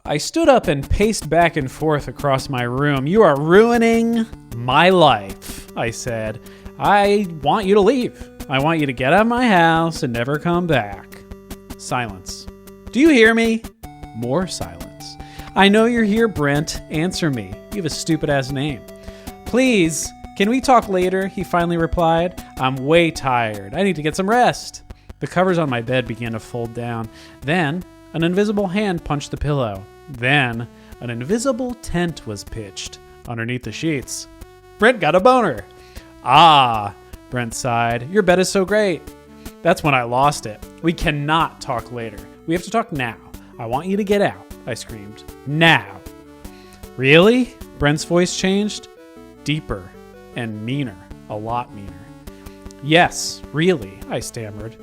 I stood up and paced back and forth across my room. "You are ruining my life," I said. "I want you to leave. I want you to get out of my house and never come back." Silence. "Do you hear me?" More silence. "I know you're here, Brent. Answer me. You have a stupid-ass name." "Please, can we talk later?" he finally replied. "I'm way tired. I need to get some rest." The covers on my bed began to fold down. Then, an invisible hand punched the pillow. Then, an invisible tent was pitched underneath the sheets. Brent got a boner. "Ah," Brent sighed. "Your bed is so great." That's when I lost it. "We cannot talk later. We have to talk now. I want you to get out," I screamed. "Now." "Really?" Brent's voice changed. Deeper and meaner. A lot meaner. "Yes, really," I stammered.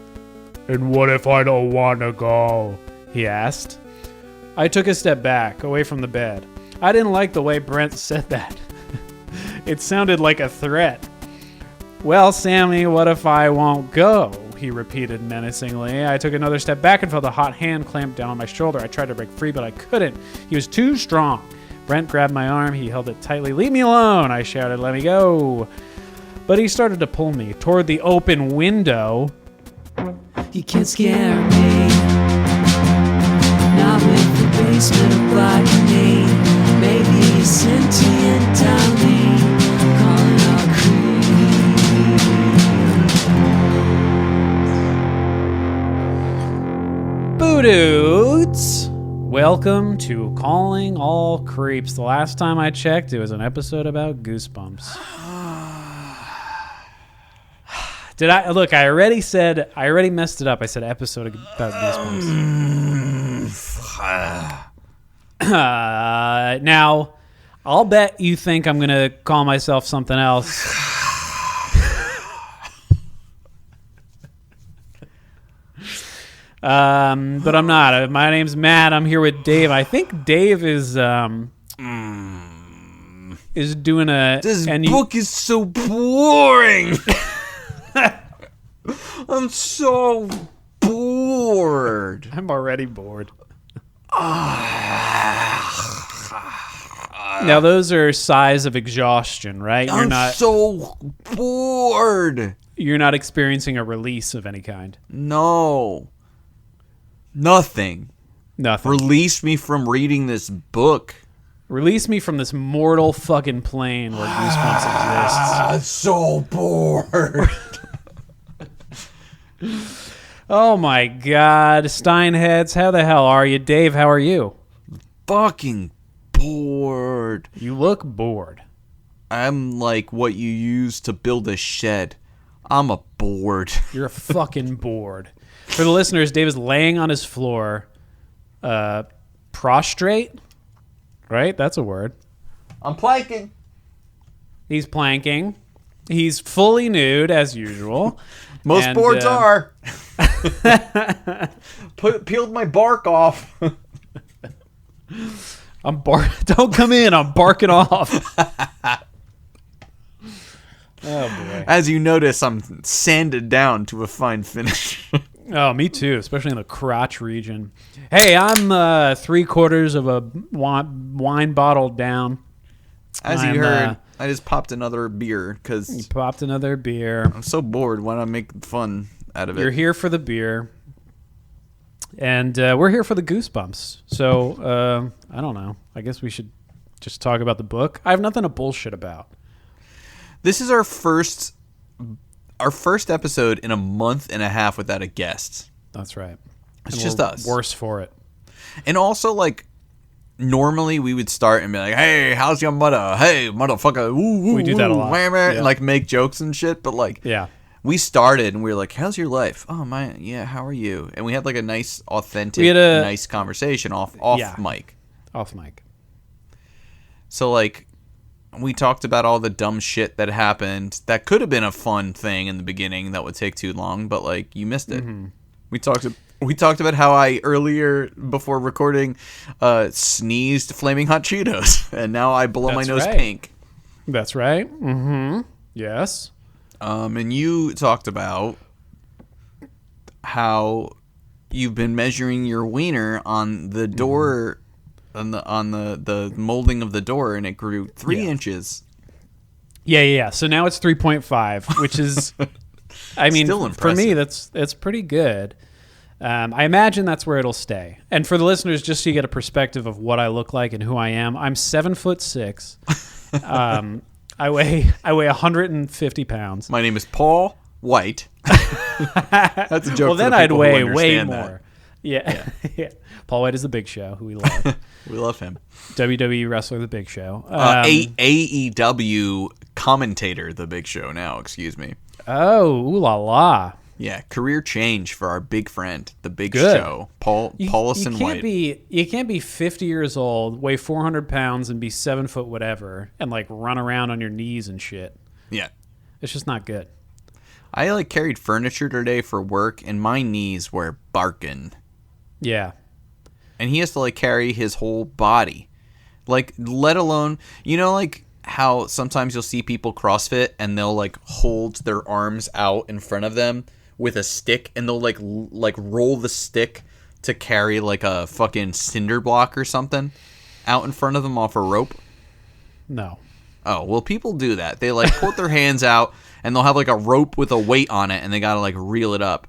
"And what if I don't want to go?" he asked. I took a step back, away from the bed. I didn't like the way Brent said that. It sounded like a threat. "Well, Sammy, what if I won't go?" he repeated menacingly. I took another step back and felt a hot hand clamp down on my shoulder. I tried to break free, but I couldn't. He was too strong. Brent grabbed my arm. He held it tightly. "Leave me alone," I shouted. "Let me go." But he started to pull me toward the open window. "You can't scare me, not with the basement of what you need. Maybe a sentient dummy, calling all creeps." Boo-doots! Welcome to Calling All Creeps. The last time I checked, it was an episode about Goosebumps. Did I? Look, I already messed it up. I said episode about Goosebumps. Now, I'll bet you think I'm going to call myself something else. But I'm not. My name's Matt. I'm here with Dave. I think Dave is doing a... This book is so boring. I'm so bored. I'm already bored. Now, those are sighs of exhaustion, right? I'm so bored. You're not experiencing a release of any kind. No. Nothing. Release me from reading this book. Release me from this mortal fucking plane where Goosebumps exists. I'm so bored. Oh my God. Steinheads, how the hell are you? Dave, how are you? Fucking bored. You look bored. I'm like what you use to build a shed. I'm a bored. You're a fucking bored. For the listeners, Dave is laying on his floor, prostrate, right? That's a word. I'm planking. He's planking. He's fully nude, as usual. Most boards are. Peeled my bark off. Don't come in. I'm barking off. Oh, boy. As you notice, I'm sanded down to a fine finish. Oh, me too, especially in the crotch region. Hey, I'm 3/4 of a wine bottle down. As you heard, I just popped another beer because... You popped another beer. I'm so bored. Why not make fun out of it? You're here for the beer. And we're here for the Goosebumps. So, I don't know. I guess we should just talk about the book. I have nothing to bullshit about. This is our first episode in a month and a half without a guest. That's right. It's just us. Worse for it. And also, like, normally we would start and be like, "Hey, how's your mother? Hey, motherfucker." Ooh, we do that a lot. And, like, make jokes and shit. But, like, yeah. We started and we were like, "How's your life?" "Oh, my, yeah, how are you?" And we had, like, a nice, authentic, nice conversation off mic. Off mic. So, like, we talked about all the dumb shit that happened. That could have been a fun thing in the beginning that would take too long, but, like, you missed it. Mm-hmm. We talked about how I earlier before recording sneezed flaming hot Cheetos, and now I blow my nose pink. That's right. Mm-hmm. Yes. And you talked about how you've been measuring your wiener on the door on the molding of the door, and it grew 3 inches. Yeah. So now it's 3.5, which is, I mean, Still for me, impressive. that's pretty good. I imagine that's where it'll stay. And for the listeners, just so you get a perspective of what I look like and who I am, I'm 7'6". I weigh 150 pounds. My name is Paul White. That's a joke. Well, for then the I'd people who weigh way understand more. that. Yeah. Yeah. Paul White is the Big Show, who we love. We love him. WWE wrestler, the Big Show. AEW commentator, the Big Show now, excuse me. Oh, ooh la la. Yeah, career change for our big friend, the Big Good. Show, Paulison White. You can't be 50 years old, weigh 400 pounds, and be 7 foot whatever, and like run around on your knees and shit. Yeah. It's just not good. I like carried furniture today for work, and my knees were barking. Yeah. And he has to like carry his whole body, like let alone like how sometimes you'll see people CrossFit and they'll like hold their arms out in front of them with a stick, and they'll like roll the stick to carry like a fucking cinder block or something out in front of them off a rope. No. Oh, well, people do that. They like put their hands out and they'll have like a rope with a weight on it, and they gotta like reel it up.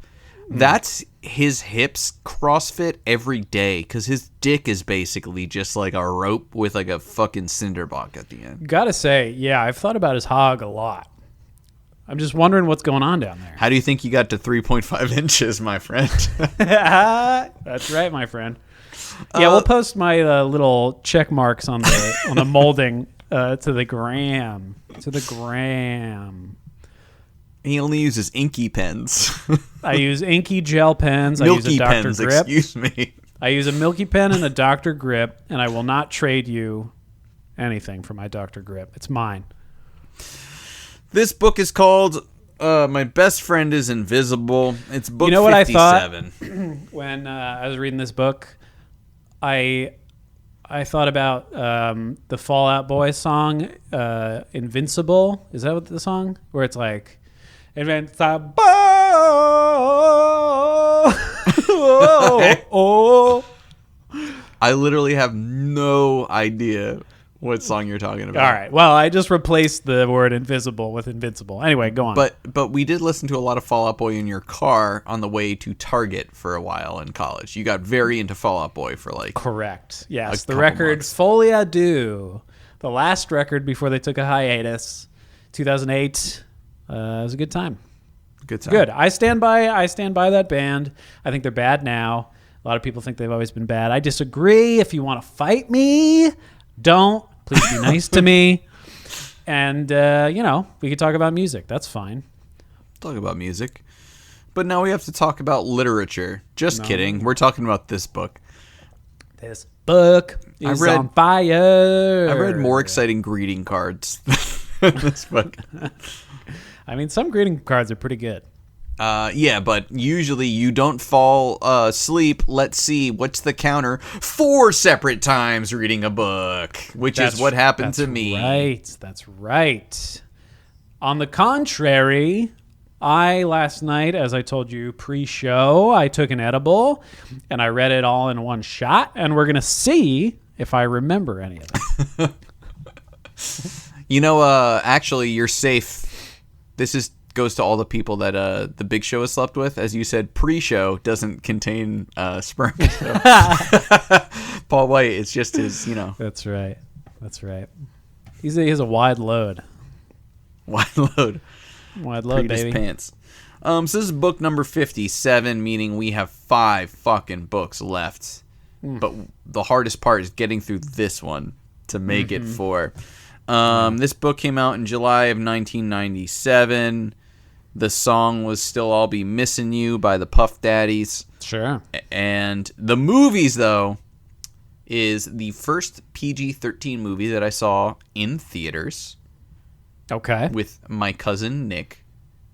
That's his hips CrossFit every day, because his dick is basically just like a rope with like a fucking cinder block at the end. Gotta say, yeah, I've thought about his hog a lot. I'm just wondering what's going on down there. How do you think you got to 3.5 inches, my friend? That's right, my friend. Yeah, we'll post my little check marks on the molding to the gram. He only uses inky pens. I use inky gel pens. I use a Milky Dr. pens, Grip. excuse me. I use a Milky pen and a Dr. Grip, and I will not trade you anything for my Dr. Grip. It's mine. This book is called My Best Friend is Invisible. It's book 57. You know what I thought when I was reading this book? I thought about the Fall Out Boy song, Invincible. Is that what the song? Where it's like, Invincible. I literally have no idea what song you're talking about. All right. Well, I just replaced the word invisible with invincible. Anyway, go on. But we did listen to a lot of Fall Out Boy in your car on the way to Target for a while in college. You got very into Fall Out Boy for like... Correct. Yes. a The couple record months. Folie à Deux, the last record before they took a hiatus, 2008. It was a good time. Good time. Good. I stand by that band. I think they're bad now. A lot of people think they've always been bad. I disagree. If you want to fight me, don't. Please be nice to me. And, we could talk about music. That's fine. Talk about music. But now we have to talk about literature. Just kidding. We're talking about this book. This book is on fire. I've read more exciting greeting cards than this book. I mean, some greeting cards are pretty good. Yeah, but usually you don't fall asleep. Let's see, what's the counter? 4 separate times reading a book, which is what happened to me. That's right. On the contrary, last night, as I told you pre-show, I took an edible and I read it all in one shot, and we're going to see if I remember any of it. Actually, you're safe. This goes to all the people that the Big Show has slept with. As you said, pre-show doesn't contain sperm. So. Paul White, it's just his, That's right. He has a wide load. wide load. Wide load, His baby. pants. So this is book number 57, meaning we have 5 fucking books left. But the hardest part is getting through this one to make it 4. This book came out in July of 1997. The song was Still I'll Be Missing You by the Puff Daddies. Sure. And the movies, though, is the first PG-13 movie that I saw in theaters. Okay. With my cousin Nick.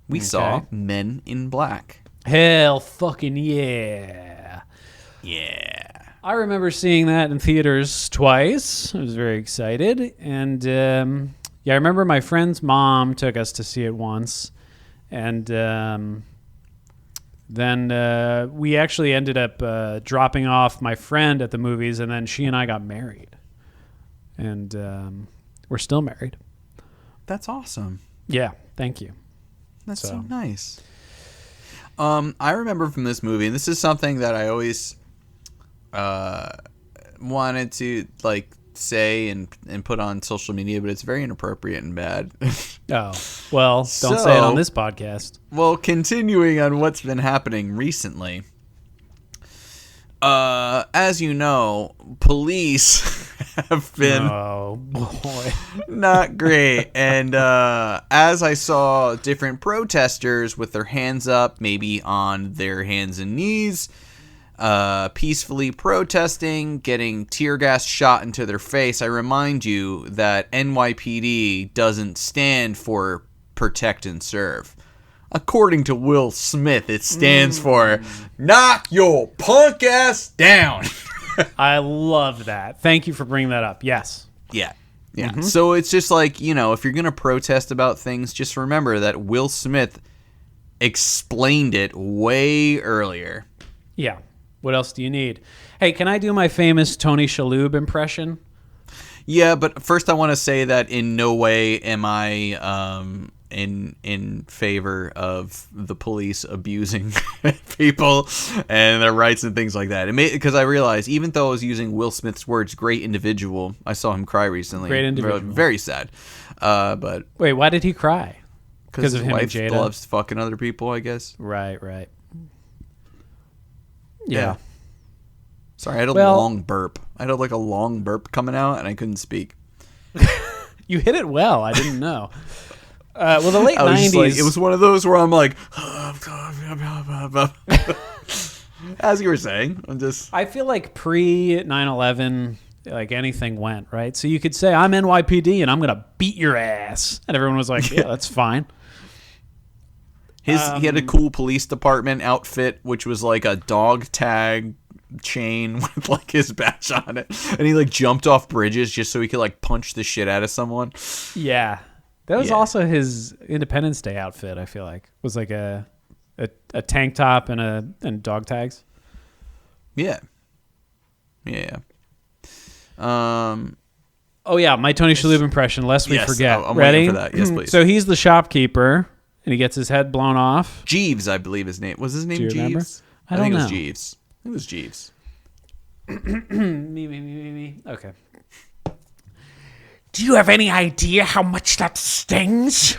We saw Men in Black. Hell fucking yeah. Yeah. I remember seeing that in theaters twice. I was very excited. And, I remember my friend's mom took us to see it once. And Then we actually ended up dropping off my friend at the movies, and then she and I got married. And we're still married. That's awesome. Yeah, thank you. That's so nice. I remember from this movie, and this is something that I always wanted to like say and put on social media, but it's very inappropriate and bad. Oh, well, don't say it on this podcast. Well, continuing on what's been happening recently. As you know, police have been not great. And as I saw different protesters with their hands up, maybe on their hands and knees, peacefully protesting, getting tear gas shot into their face, I remind you that NYPD doesn't stand for protect and serve. According to Will Smith, it stands for knock your punk ass down. I love that. Thank you for bringing that up. Yes. Yeah. So it's just like, if you're going to protest about things, just remember that Will Smith explained it way earlier. Yeah. What else do you need? Hey, can I do my famous Tony Shalhoub impression? Yeah, but first I want to say that in no way am I in favor of the police abusing people and their rights and things like that. Because I realized, even though I was using Will Smith's words, great individual, I saw him cry recently. Great individual. Very sad. But wait, why did he cry? Because of his him and wife Jada? loves fucking other people, I guess. Right. Yeah. Sorry, I had a long burp. I had a long burp coming out, and I couldn't speak. You hit it well. I didn't know. Well, the late 90s... it was one of those where I'm like... As you were saying, I feel like pre 9/11, like anything went, right? So you could say, I'm NYPD, and I'm going to beat your ass. And everyone was like, yeah, that's fine. He had a cool police department outfit, which was like a dog tag chain with like his badge on it, and he like jumped off bridges just so he could like punch the shit out of someone. Yeah, that was also his Independence Day outfit. I feel like it was like a tank top and dog tags. Yeah. Oh yeah, my Tony Shalhoub impression. Lest we forget. I'm Ready? waiting for that. Yes, please. So he's the shopkeeper, and he gets his head blown off. Jeeves, I believe his name was. His name Do you remember? Jeeves. I don't think know. It was Jeeves. I think it was Jeeves. Me. Okay. Do you have any idea how much that stings?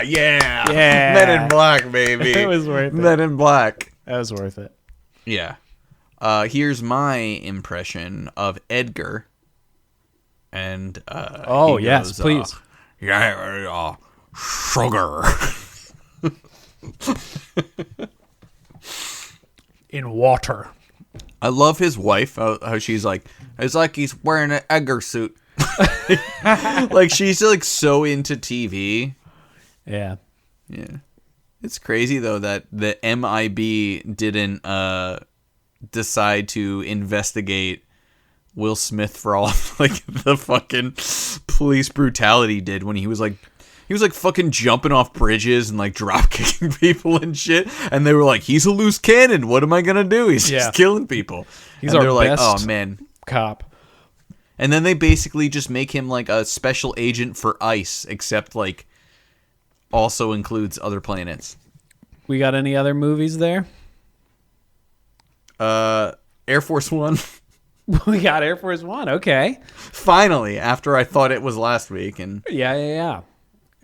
Yeah. Men in Black, baby. It was worth it. Men in Black. That was worth it. Yeah. Here's my impression of Edgar. And he yes, goes, please. Sugar. In water. I love his wife. How she's like, it's like he's wearing an Edgar suit. Like she's like so into TV. Yeah. It's crazy though that the MIB didn't decide to investigate Will Smith for all of, like the fucking police brutality did when he was like fucking jumping off bridges and like drop kicking people and shit, and they were like, he's a loose cannon, what am I gonna do? He's just killing people. He's and our they're like, best oh man, cop. and then they basically just make him like a special agent for ICE, except like also includes other planets. We got any other movies there? Air Force One. We got Air Force One. Okay. Finally, after I thought it was last week, and Yeah.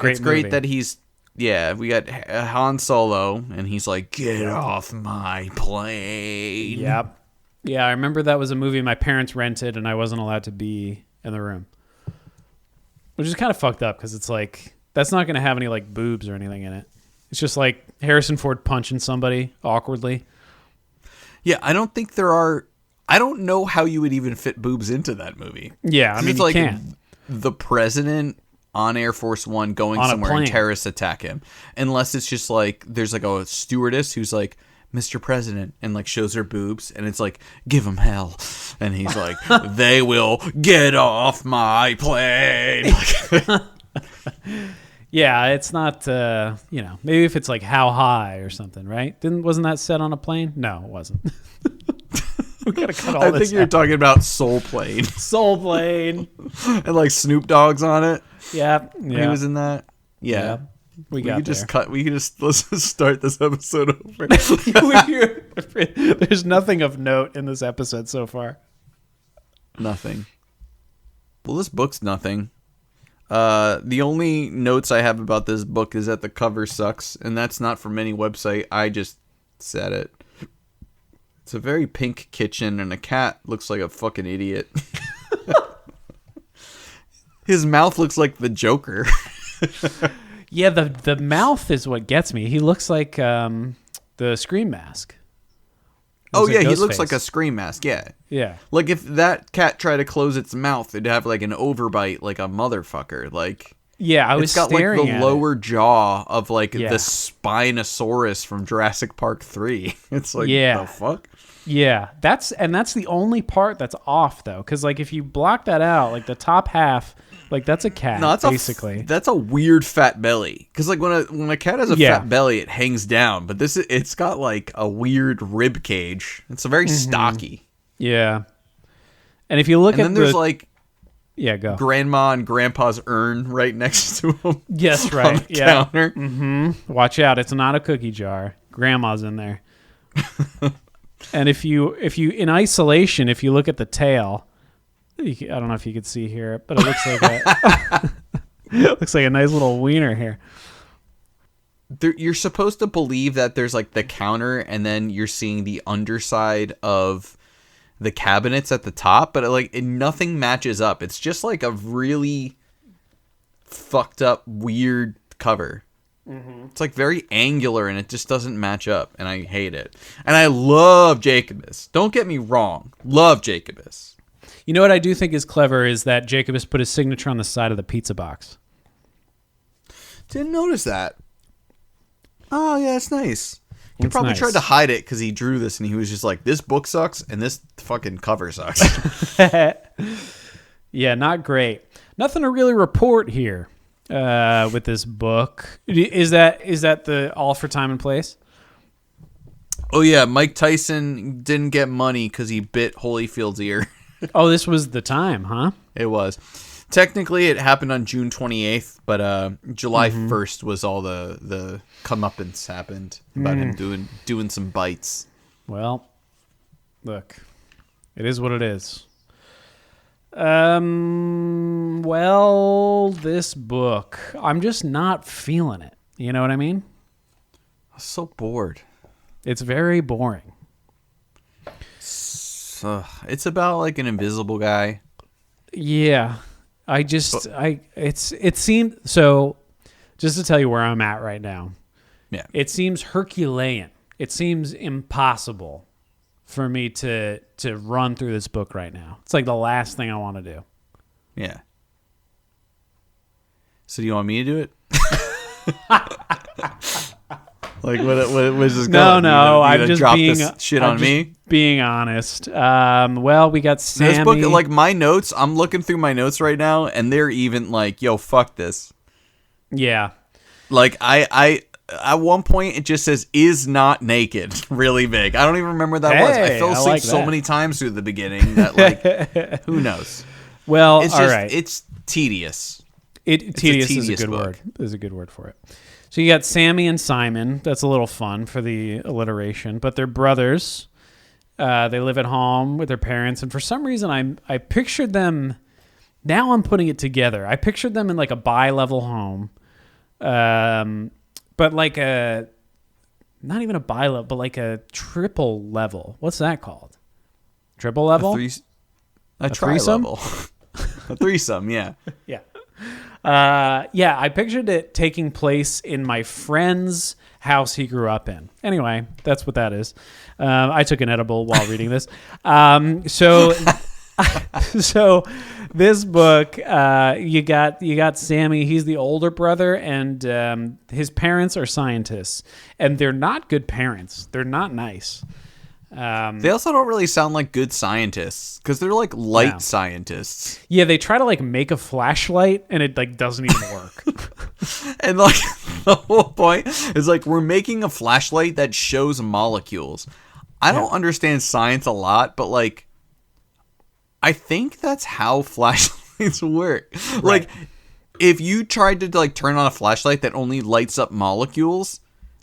it's great that he's we got Han Solo, and he's like, get off my plane. Yep. Yeah, I remember that was a movie my parents rented, and I wasn't allowed to be in the room, which is kind of fucked up because it's like that's not going to have any like boobs or anything in it. It's just like Harrison Ford punching somebody awkwardly. Yeah, I don't think there are. I don't know how you would even fit boobs into that movie. Yeah, I mean, it's you like can't. The president on Air Force One going On a somewhere and plane. terrorists attack him. Unless it's just like there's like a stewardess who's like, Mr. President, and like shows her boobs, and it's like, give him hell. And he's like, they will get off my plane. Yeah, it's not. Maybe if it's like how high or something, right? Wasn't that set on a plane? No, it wasn't. We gotta cut all I this think you're out. talking about Soul Plane Soul Plane. and like Snoop Dogg's on it. Yeah, He yeah. was in that. Yeah. We We got could there. just cut. We could just let's just start this episode over. There's nothing of note in this episode so far. Nothing. Well, this book's nothing. The only notes I have about this book is that the cover sucks, and that's not from any website. I just said it. It's a very pink kitchen, and a cat looks like a fucking idiot. His mouth looks like the Joker. Yeah, the mouth is what gets me. He looks like the Scream Mask. Oh Looks yeah, like he looks Ghostface. like a Scream Mask. Yeah. Yeah. Like if that cat tried to close its mouth, it'd have like an overbite, like a motherfucker. Like Yeah, I was it's got like staring the at lower jaw of like Yeah. the Spinosaurus from Jurassic Park 3. It's like Yeah. the fuck. Yeah, that's the only part that's off though, because like if you block that out, like the top half, like that's a cat. No, that's basically. that's a weird fat belly. Because like when a cat has a Yeah. fat belly, it hangs down. But it's got like a weird rib cage. It's a very stocky. Yeah, and if you look And at then there's the like go grandma and grandpa's urn right next to him. yes on right the yeah. counter. Watch out, it's not a cookie jar. Grandma's in there. And if you in isolation, if you look at the tail, I don't know if you could see here, but it looks like it looks like a nice little wiener here. You're supposed to believe that there's like the counter, and then you're seeing the underside of the cabinets at the top, but nothing matches up. It's just like a really fucked up, weird cover. It's like very angular, and it just doesn't match up, and I hate it. And I love Jacobus. Don't get me wrong, love Jacobus. You know what I do think is clever is that Jacobus put his signature on the side of the pizza box. Didn't notice that. Oh yeah, it's nice. He It's probably nice. tried to hide it because he drew this, and he was just like, "This book sucks, and this fucking cover sucks." Yeah, not great. Nothing to really report here with this book. Is that the all for time and place? Oh yeah, Mike Tyson didn't get money because he bit Holyfield's ear. Oh, this was the time, huh? It was. Technically, it happened on June 28th, but July 1st was all the comeuppance happened about him doing some bites. Well, look, it is what it is. Well, this book, I'm just not feeling it. You know what I mean? I was so bored. It's very boring. It's about like an invisible guy. Yeah. It seemed so. Just to tell you where I'm at right now. Yeah. It seems Herculean. It seems impossible for me to run through this book right now. It's like the last thing I want to do. Yeah. So do you want me to do it? Like what was this No, going? I'm just drop being this shit I'm on just me. being honest. Well, we got Sammy. This book, like my notes, I'm looking through my notes right now, and they're even like, "Yo, fuck this." Yeah. Like I at one point it just says "is not naked" really big. I don't even remember what that was. I Hey, fell I asleep like so that. many times through the beginning that like who knows. Well, It's all just right. it's tedious. Tedious is a tedious good book. word. Is a good word for it. So you got Sammy and Simon. That's a little fun for the alliteration, but they're brothers. They live at home with their parents, and for some reason, I pictured them. Now I'm putting it together. I pictured them in like a bi-level home, but like a not even a bi-level, but like a triple level. What's that called? Triple level? A threesome? tri-level. A threesome, yeah. Yeah. Yeah, I pictured it taking place in my friend's house he grew up in. Anyway, that's what that is. I took an edible while reading this. So this book, you got Sammy. He's the older brother, and his parents are scientists, and they're not good parents. They're not nice. They also don't really sound like good scientists because they're like light scientists. Yeah, they try to like make a flashlight and it like doesn't even work. And like the whole point is like we're making a flashlight that shows molecules. I don't understand science a lot, but like I think that's how flashlights work. Right. Like if you tried to like turn on a flashlight that only lights up molecules,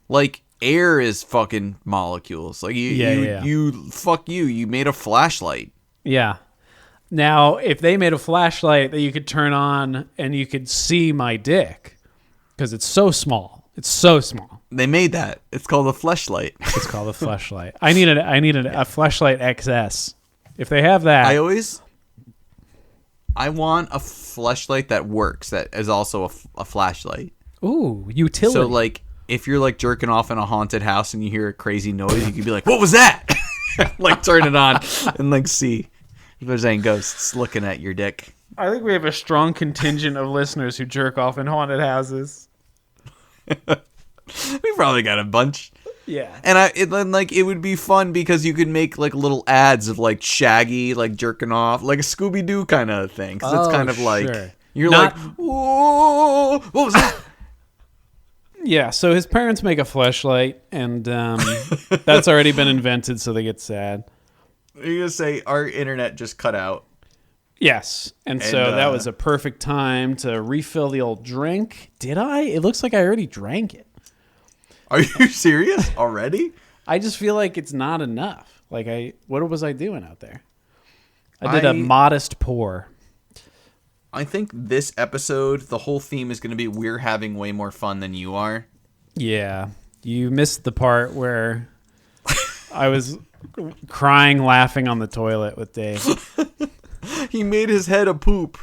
like air is fucking molecules. Like you made a flashlight. Yeah. Now, if they made a flashlight that you could turn on and you could see my dick, because it's so small. It's so small. They made that. It's called a fleshlight. It's called a fleshlight. I need a fleshlight XS. If they have that, I want a fleshlight that works. That is also a flashlight. Ooh, utility. So like, if you're like jerking off in a haunted house and you hear a crazy noise, you could be like, "What was that?" Like turn it on and like see if there's any ghosts looking at your dick. I think we have a strong contingent of listeners who jerk off in haunted houses. We probably got a bunch. Yeah. And it would be fun because you could make like little ads of like Shaggy like jerking off, like a Scooby-Doo kind of thing. Because it's kind of like you're like, whoa, what was that? Yeah, so his parents make a fleshlight, and that's already been invented, so they get sad. You're gonna say our internet just cut out. Yes, and so that was a perfect time to refill the old drink. Did I? It looks like I already drank it. Are you serious already? I just feel like it's not enough. Like what was I doing out there? I did a modest pour. I think this episode, the whole theme is going to be we're having way more fun than you are. Yeah, you missed the part where I was crying, laughing on the toilet with Dave. He made his head a poop.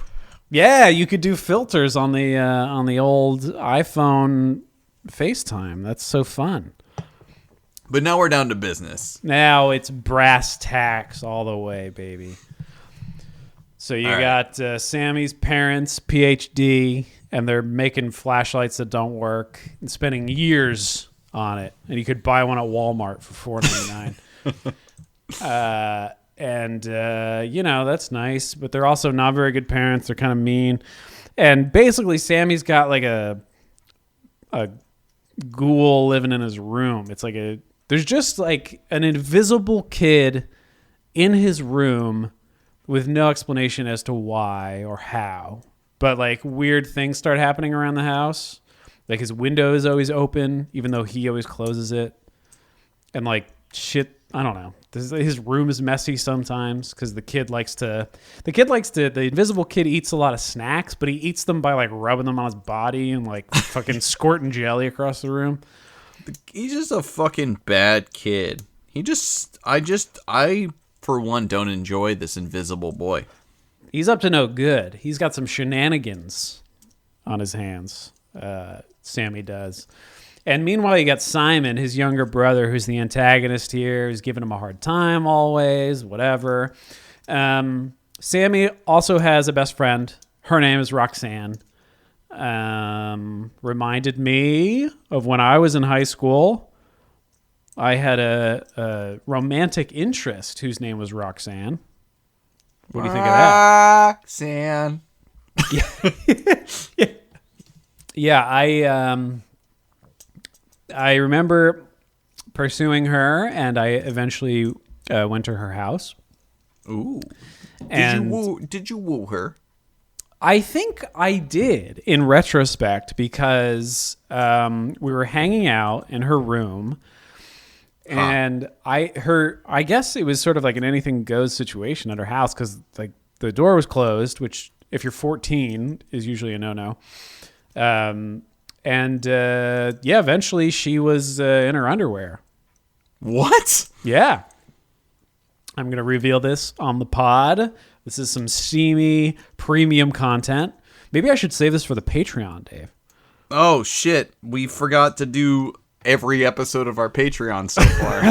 Yeah, you could do filters on the old iPhone FaceTime. That's so fun. But now we're down to business. Now it's brass tacks all the way, baby. So you got Sammy's parents, PhD, and they're making flashlights that don't work and spending years on it. And you could buy one at Walmart for $4.99. That's nice. But they're also not very good parents. They're kind of mean. And basically, Sammy's got like a ghoul living in his room. It's like there's just like an invisible kid in his room with no explanation as to why or how. But like weird things start happening around the house. Like his window is always open, even though he always closes it. And like shit, I don't know. His room is messy sometimes because the invisible kid eats a lot of snacks, but he eats them by like rubbing them on his body and like fucking squirting jelly across the room. He's just a fucking bad kid. I for one don't enjoy this invisible boy. He's up to no good. He's got some shenanigans on his hands. Sammy does. And meanwhile, you got Simon, his younger brother, who's the antagonist here, who's giving him a hard time always, whatever. Sammy also has a best friend. Her name is Roxanne. Reminded me of when I was in high school. I had a romantic interest whose name was Roxanne. What do you think of that? Roxanne. Yeah, I remember pursuing her, and I eventually went to her house. Ooh. Did you woo her? I think I did in retrospect because we were hanging out in her room. And I guess it was sort of like an anything goes situation at her house because like the door was closed, which if you're 14 is usually a no-no. Eventually she was in her underwear. What? Yeah. I'm going to reveal this on the pod. This is some steamy premium content. Maybe I should save this for the Patreon, Dave. Oh, shit. We forgot to do every episode of our Patreon so far.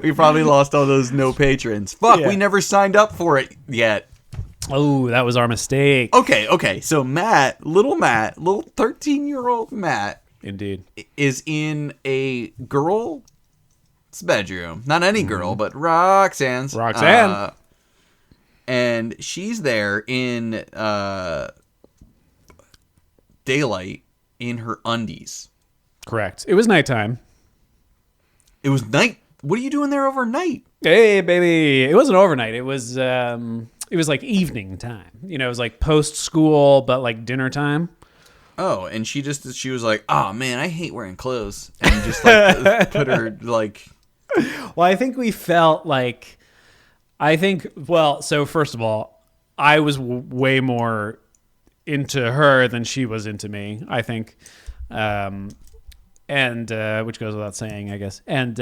we probably lost all those no patrons. Fuck, yeah. We never signed up for it yet. Oh, that was our mistake. Okay. So little 13-year-old Matt, indeed, is in a girl bedroom. Not any girl, but Roxanne's. Roxanne. And she's there in daylight in her undies. Correct. It was nighttime. It was night. What are you doing there overnight? Hey, baby. It wasn't overnight. It was like evening time. You know, it was like post school, but like dinner time. Oh, and she was like, "Oh man, I hate wearing clothes," and just like put her like. Well, I think we felt like, so first of all, I was way more into her than she was into me, I think. And which goes without saying, I guess. And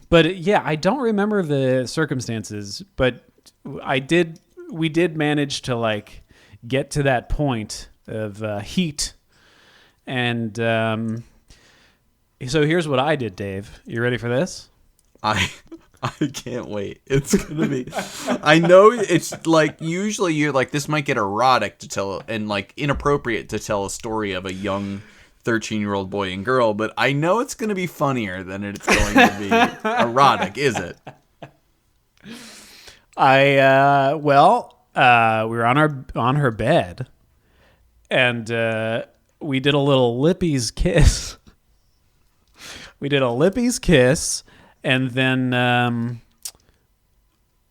but yeah, I don't remember the circumstances, but we did manage to like get to that point of heat. And so here's what I did, Dave. You ready for this? I can't wait. It's gonna be. I know it's like usually you're like this might get erotic to tell and like inappropriate to tell a story of a young 13-year-old boy and girl, but I know it's going to be funnier than it's going to be erotic, is it? We were on her bed, and we did a little Lippy's kiss. And then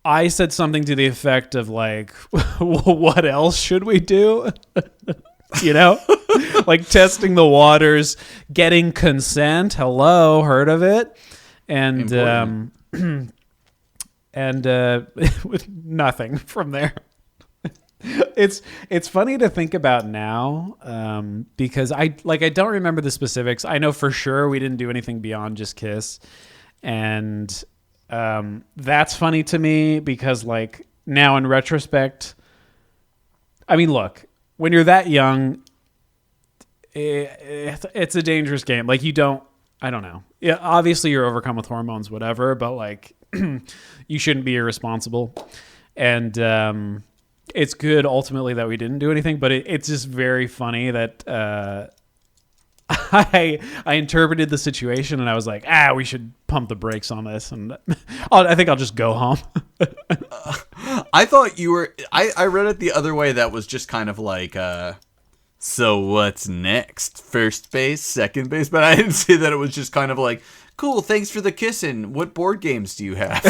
I said something to the effect of like, "What else should we do?" You know, like testing the waters, getting consent. Hello, heard of it? And with nothing from there. It's funny to think about now, because I don't remember the specifics. I know for sure we didn't do anything beyond just kiss, and that's funny to me because like now in retrospect, I mean, look. When you're that young, it's a dangerous game. Like I don't know. Yeah, obviously you're overcome with hormones, whatever, but like you shouldn't be irresponsible. And it's good ultimately that we didn't do anything, but it's just very funny that I interpreted the situation and I was like, we should pump the brakes on this. And I think I'll just go home. I thought you were. I read it the other way. That was just kind of like, so what's next? First base, second base. But I didn't see that it was just kind of like, cool. Thanks for the kissing. What board games do you have?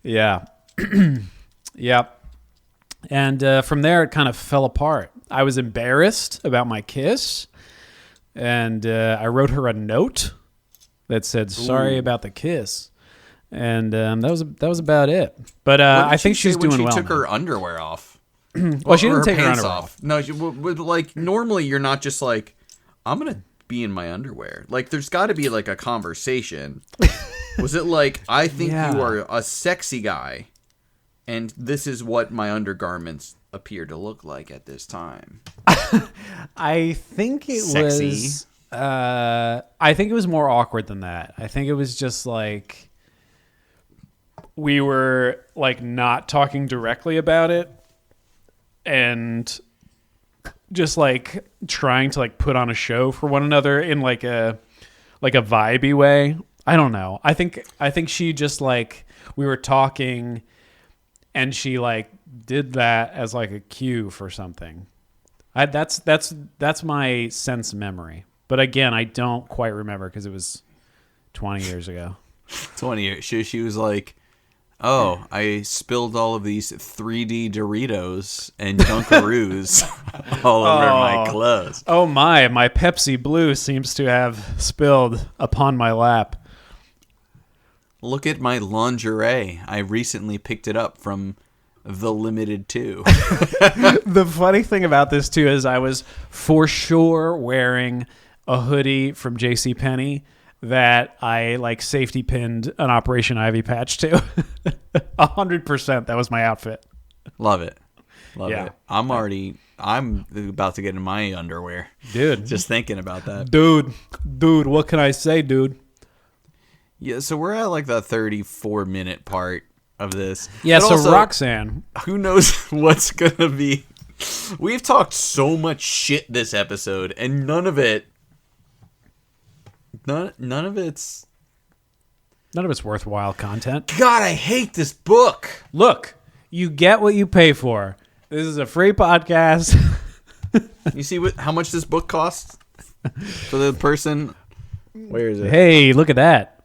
Yeah. Yep. And from there, it kind of fell apart. I was embarrassed about my kiss, and I wrote her a note that said, "Sorry about the kiss." And that was about it. But I think she's doing well. She took her underwear off. Well, she didn't take her underwear off. No, like normally you're not just like, I'm gonna be in my underwear. Like there's got to be like a conversation. Was it like, I think you are a sexy guy, and this is what my undergarments appear to look like at this time? I think it sexy. Was. I think it was more awkward than that. I think it was just like we were like not talking directly about it and just like trying to like put on a show for one another in like a vibey way. I don't know. I think she just like we were talking and she like did that as like a cue for something. That's my sense memory. But again, I don't quite remember because it was 20 years ago. 20 years. She was like, "Oh, I spilled all of these 3D Doritos and Dunkaroos all over my clothes." Oh my Pepsi Blue seems to have spilled upon my lap. Look at my lingerie. I recently picked it up from The Limited 2. The funny thing about this too is I was for sure wearing a hoodie from JCPenney that I like safety pinned an Operation Ivy patch to. 100%. That was my outfit. Love it. Love it. I'm about to get in my underwear. Dude. Just thinking about that. Dude, what can I say, dude? Yeah, so we're at like the 34-minute part of this. Yeah, but so also, Roxanne. Who knows what's going to be. We've talked so much shit this episode, and none of it None of it's. None of it's worthwhile content. God, I hate this book. Look, you get what you pay for. This is a free podcast. You see how much this book costs for the person? Where is it? Hey, look at that.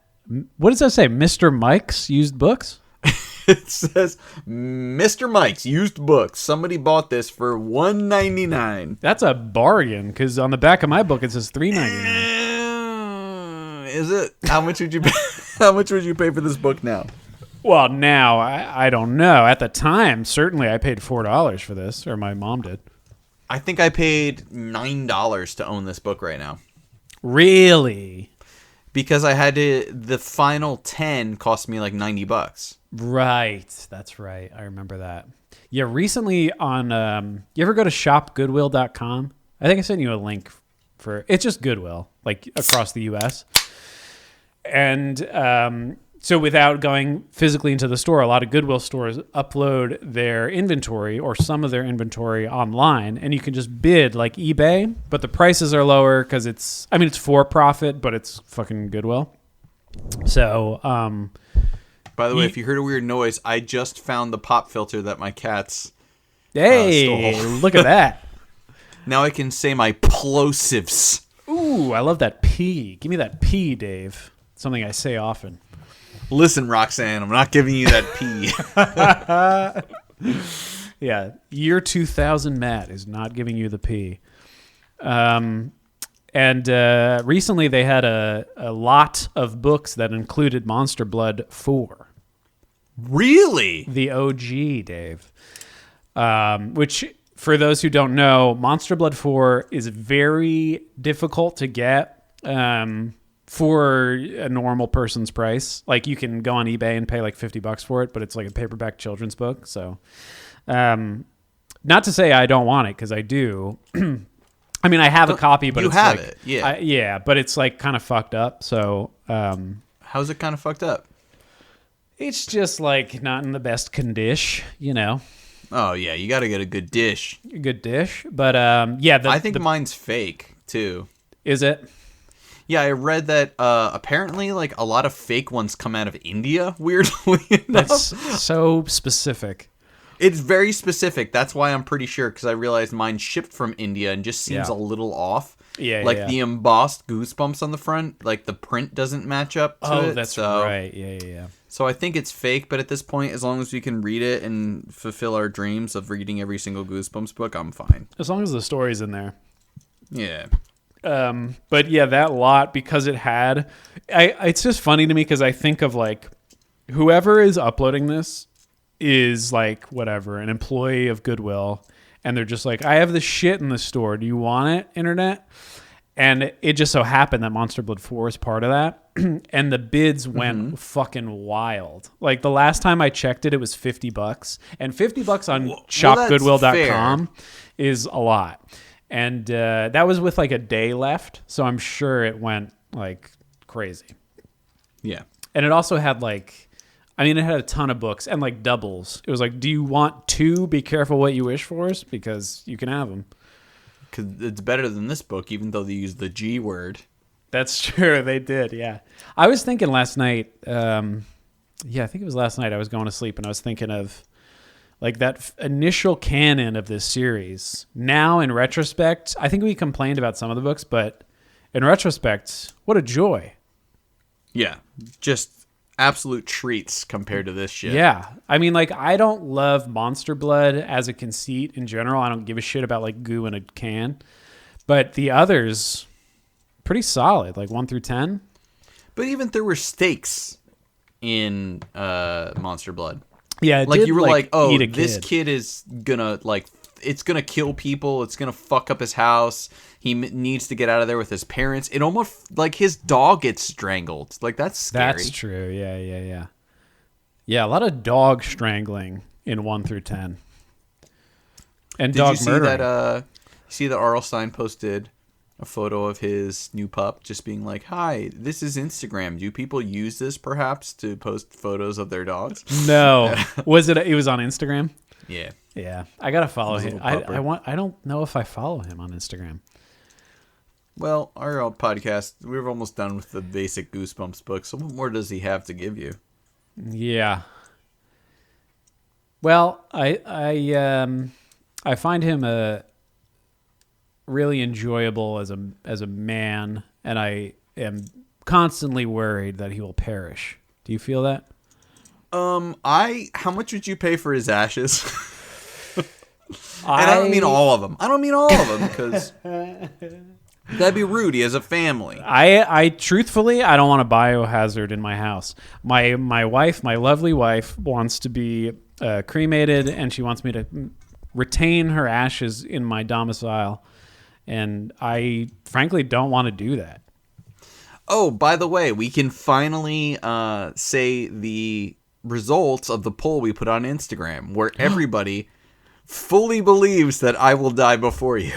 What does that say? Mr. Mike's used books? It says Mr. Mike's used books. Somebody bought this for $1.99. That's a bargain because on the back of my book it says $3.99. Is it? How much would you pay? How much would you pay for this book now? Well, now I don't know. At the time, certainly I paid $4 for this, or my mom did. I think I paid $9 to own this book right now. Really? Because I had to. The final 10 cost me like $90. Right. That's right. I remember that. Yeah. Recently on, you ever go to shopgoodwill.com? I think I sent you a link for. It's just Goodwill, like across the U.S. And so without going physically into the store, a lot of Goodwill stores upload their inventory or some of their inventory online, and you can just bid like eBay, but the prices are lower because it's for profit, but it's fucking Goodwill. So, by the way, if you heard a weird noise, I just found the pop filter that my cats hey, stole. Look at that. Now I can say my plosives. Ooh, I love that P. Give me that P, Dave. Something I say often. Listen, Roxanne, I'm not giving you that P. Yeah, year 2000 Matt is not giving you the P. And recently they had a lot of books that included Monster Blood 4. Really? The OG, Dave. Which, for those who don't know, Monster Blood 4 is very difficult to get for a normal person's price. Like, you can go on eBay and pay like $50 for it, but it's like a paperback children's book. So, not to say I don't want it, because I do. I mean, I have a copy, but you it's have like, it, yeah. Yeah, but it's like kind of fucked up. So, how's it kind of fucked up? it's just like not in the best condition, you know. Oh yeah, you got to get a good dish. A good dish, but yeah. I think mine's fake too. Is it? Yeah, I read that apparently like a lot of fake ones come out of India. Weirdly enough, That's so specific. it's very specific. That's why I'm pretty sure, because I realized mine shipped from India and just seems Yeah. a little off. Yeah, like yeah. the embossed goosebumps on the front, like the print doesn't match up to it. Oh, that's right. Yeah. So I think it's fake, but at this point, as long as we can read it and fulfill our dreams of reading every single Goosebumps book, I'm fine. As long as the story's in there. Yeah. But yeah, that lot, because it had, it's just funny to me because I think of like whoever is uploading this is like whatever, an employee of Goodwill, and they're just like, I have this shit in the store. Do you want it, internet? And it just so happened that Monster Blood 4 is part of that. And the bids went fucking wild. Like the last time I checked it, it was $50. And $50 on shopgoodwill.com is a lot. And that was with like a day left. So I'm sure it went like crazy. Yeah. And it also had like, I mean, it had a ton of books and like doubles. It was like, do you want two? Be careful what you wish for, because you can have them. Because it's better than this book, even though they use the G word. That's true. They did, yeah. I was thinking last night, I think it was last night, I was going to sleep and I was thinking of like that initial canon of this series. Now, in retrospect, I think we complained about some of the books, but in retrospect, what a joy. Yeah. Just absolute treats compared to this shit. Yeah. I mean, like, I don't love Monster Blood as a conceit in general. I don't give a shit about like goo in a can. But the others, pretty solid, like 1 through 10. But even there were stakes in Monster Blood. Yeah, it like did, you were like, oh, eat a this kid is gonna like, it's gonna kill people. It's gonna fuck up his house. He needs to get out of there with his parents. It almost like his dog gets strangled. Like that's scary. That's true. Yeah. Yeah, a lot of dog strangling in 1 through 10. And Did dog you see murdering. that? You see that R.L. Stine posted a photo of his new pup, just being like, "Hi, this is Instagram. Do people use this perhaps to post photos of their dogs?" No, was it? It was on Instagram. Yeah. Yeah, I gotta follow His him. little pupper. I don't know if I follow him on Instagram. Well, our podcast, we're almost done with the basic Goosebumps book. So what more does he have to give you? Yeah. Well, I find him really enjoyable as a man, and I am constantly worried that he will perish. Do you feel that? How much would you pay for his ashes? And I don't mean all of them. I don't mean all of them because that'd be rude. He has a family. I truthfully, I don't want a biohazard in my house. My wife, my lovely wife, wants to be cremated, and she wants me to retain her ashes in my domicile, and I frankly don't want to do that. Oh, by the way, we can finally say the results of the poll we put on Instagram, where everybody fully believes that I will die before you.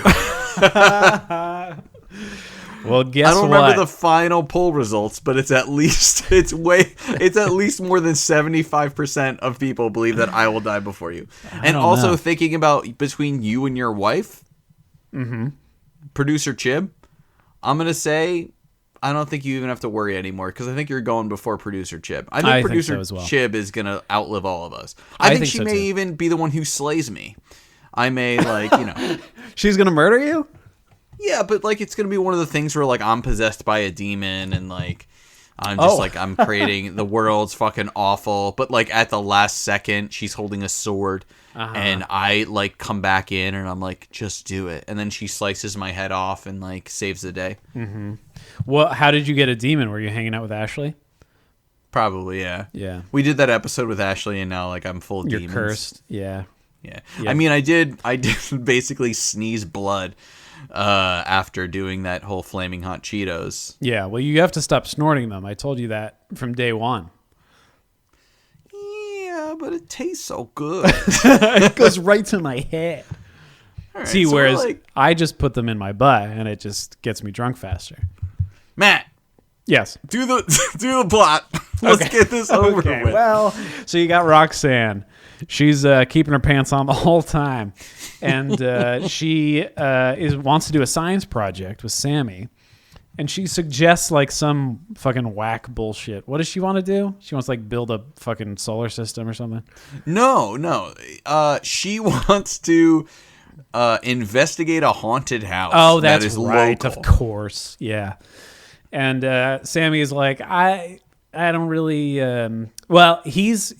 Well, guess what? I don't remember the final poll results, but it's at least it's at least more than 75% of people believe that I will die before you. And also know. thinking about between you and your wife, producer Chib, I'm gonna say I don't think you even have to worry anymore because I think you're going before producer Chib. I think producer so as well. Chib is gonna outlive all of us. I think she so may too. even be the one who slays me. I may She's gonna murder you? Yeah, but like it's gonna be one of the things where like I'm possessed by a demon and like I'm just like I'm creating the world's fucking awful, but like at the last second she's holding a sword and I like come back in and I'm like just do it, and then she slices my head off and like saves the day. Well, how did you get a demon? Were you hanging out with Ashley? Probably, yeah. Yeah. We did that episode with Ashley and now like I'm full of You're demons. cursed. Yeah. Yeah. I mean I did basically sneeze blood after doing that whole flaming hot Cheetos. Yeah. Well, you have to stop snorting them. I told you that from day one. Yeah, but it tastes so good. It goes right to my head. All right, See, so whereas like, I just put them in my butt and it just gets me drunk faster. Matt, Yes. do the plot. Let's get this over with. Well, so you got Roxanne. She's keeping her pants on the whole time, and she wants to do a science project with Sammy, and she suggests like some fucking whack bullshit. What does she want to do? She wants to like build a fucking solar system or something. No. She wants to investigate a haunted house. Oh, that's that is right. local. Of course, yeah. And Sammy is like, I don't really. Well, he's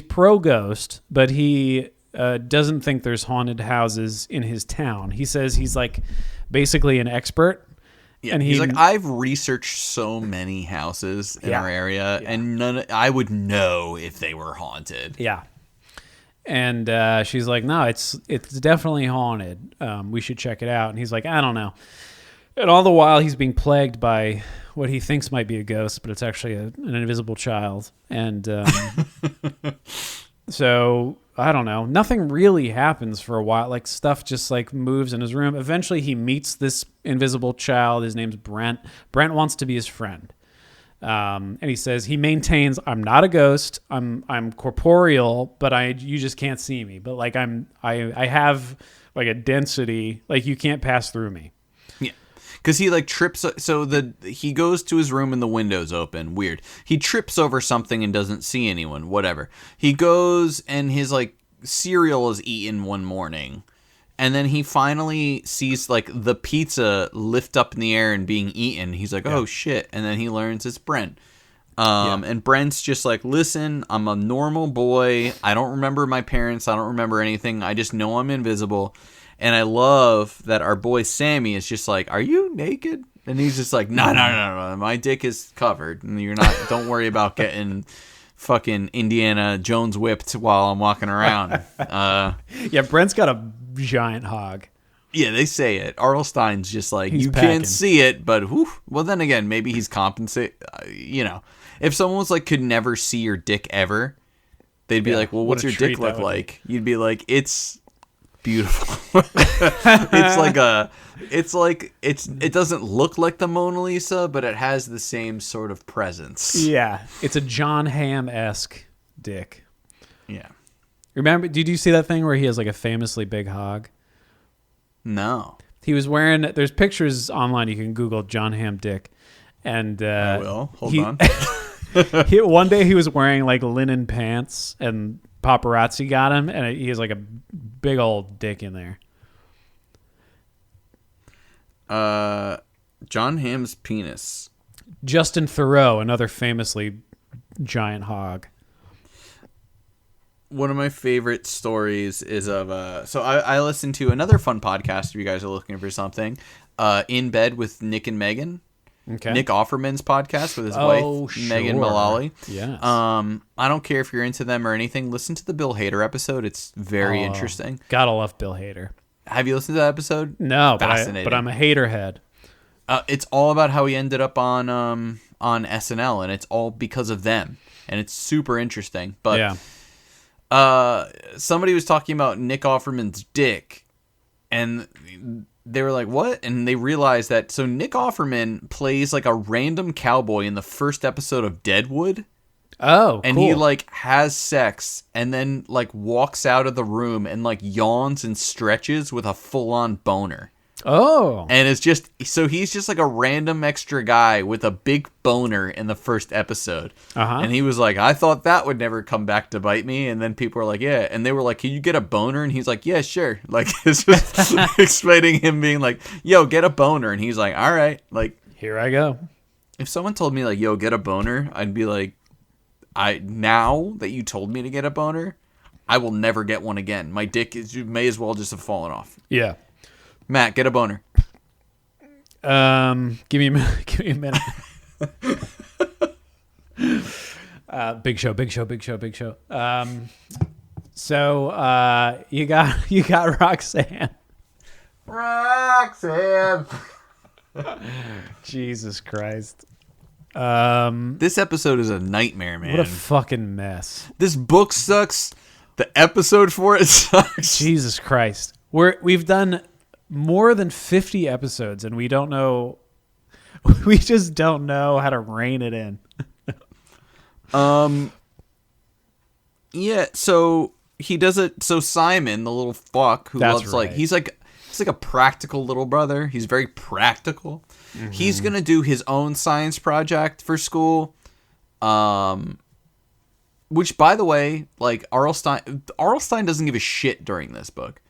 pro ghost, but he doesn't think there's haunted houses in his town. He says he's like basically an expert. Yeah, and he's like, I've researched so many houses in our area, and I would know if they were haunted. Yeah. And she's like, no, it's definitely haunted. We should check it out. And he's like, I don't know. And all the while, he's being plagued by what he thinks might be a ghost, but it's actually an invisible child. And so, I don't know. Nothing really happens for a while. Like, stuff just, like, moves in his room. Eventually, he meets this invisible child. His name's Brent. Brent wants to be his friend. And he says, he maintains, I'm not a ghost. I'm corporeal, but you just can't see me. But, like, I have, like, a density. Like, you can't pass through me. Because he like trips, he goes to his room and the window's open. Weird. He trips over something and doesn't see anyone. Whatever. He goes and his like cereal is eaten one morning, and then he finally sees like the pizza lift up in the air and being eaten. He's like, oh shit, and then he learns it's Brent. And Brent's just like, listen, I'm a normal boy. I don't remember my parents. I don't remember anything. I just know I'm invisible. And I love that our boy Sammy is just like, are you naked? And he's just like, no. My dick is covered. And you're not, don't worry about getting fucking Indiana Jones whipped while I'm walking around. Yeah, Brent's got a giant hog. Yeah, they say it. Arlstein's just like, He's you packing. can't see it, but whew. Well, then again, maybe he's compensate. If someone was like, could never see your dick ever, they'd be like, well, what's what a your dick treat look that would like? You'd be like, it's beautiful. It doesn't look like the Mona Lisa, but it has the same sort of presence. Yeah, it's a John Hamm-esque dick. Yeah. Remember, did you see that thing where he has like a famously big hog? No. He was wearing. There's pictures online. You can Google John Hamm Dick, and I will. Hold on. One day he was wearing like linen pants, and paparazzi got him, and he has like a big old dick in there. John Hamm's penis. Justin Theroux, another famously giant hog. One of my favorite stories is of so I listened to another fun podcast if you guys are looking for something. In Bed with Nick and Megan. Okay. Nick Offerman's podcast with his wife, Megan Mullally. Yes. I don't care if you're into them or anything. Listen to the Bill Hader episode. It's very interesting. Gotta love Bill Hader. Have you listened to that episode? No, Fascinating. but I'm a hater head. It's all about how he ended up on SNL, and it's all because of them, and it's super interesting. But yeah. Somebody was talking about Nick Offerman's dick, and they were like, what? And they realized that, so Nick Offerman plays like a random cowboy in the first episode of Deadwood. Oh, and cool. he like has sex and then like walks out of the room and like yawns and stretches with a full-on boner. Oh. And it's just, so he's just like a random extra guy with a big boner in the first episode. And he was like, I thought that would never come back to bite me. And then people were like, yeah. And they were like, can you get a boner? And he's like, yeah, sure. Like, it's just explaining him being like, yo, get a boner. And he's like, all right. Like, here I go. If someone told me like, yo, get a boner, I'd be like, now that you told me to get a boner, I will never get one again. My dick may as well just have fallen off. Yeah. Matt, get a boner. Give me a minute. Give me a minute. Big show. So you got Roxanne. Roxanne. Jesus Christ. This episode is a nightmare, man. What a fucking mess. This book sucks. The episode for it sucks. Jesus Christ. We've done more than 50 episodes and we just don't know how to rein it in. Yeah, so he does it. So Simon, the little fuck who That's loves right. he's like a practical little brother. He's very practical. Mm-hmm. He's going to do his own science project for school. Which, by the way, like Arlstein doesn't give a shit during this book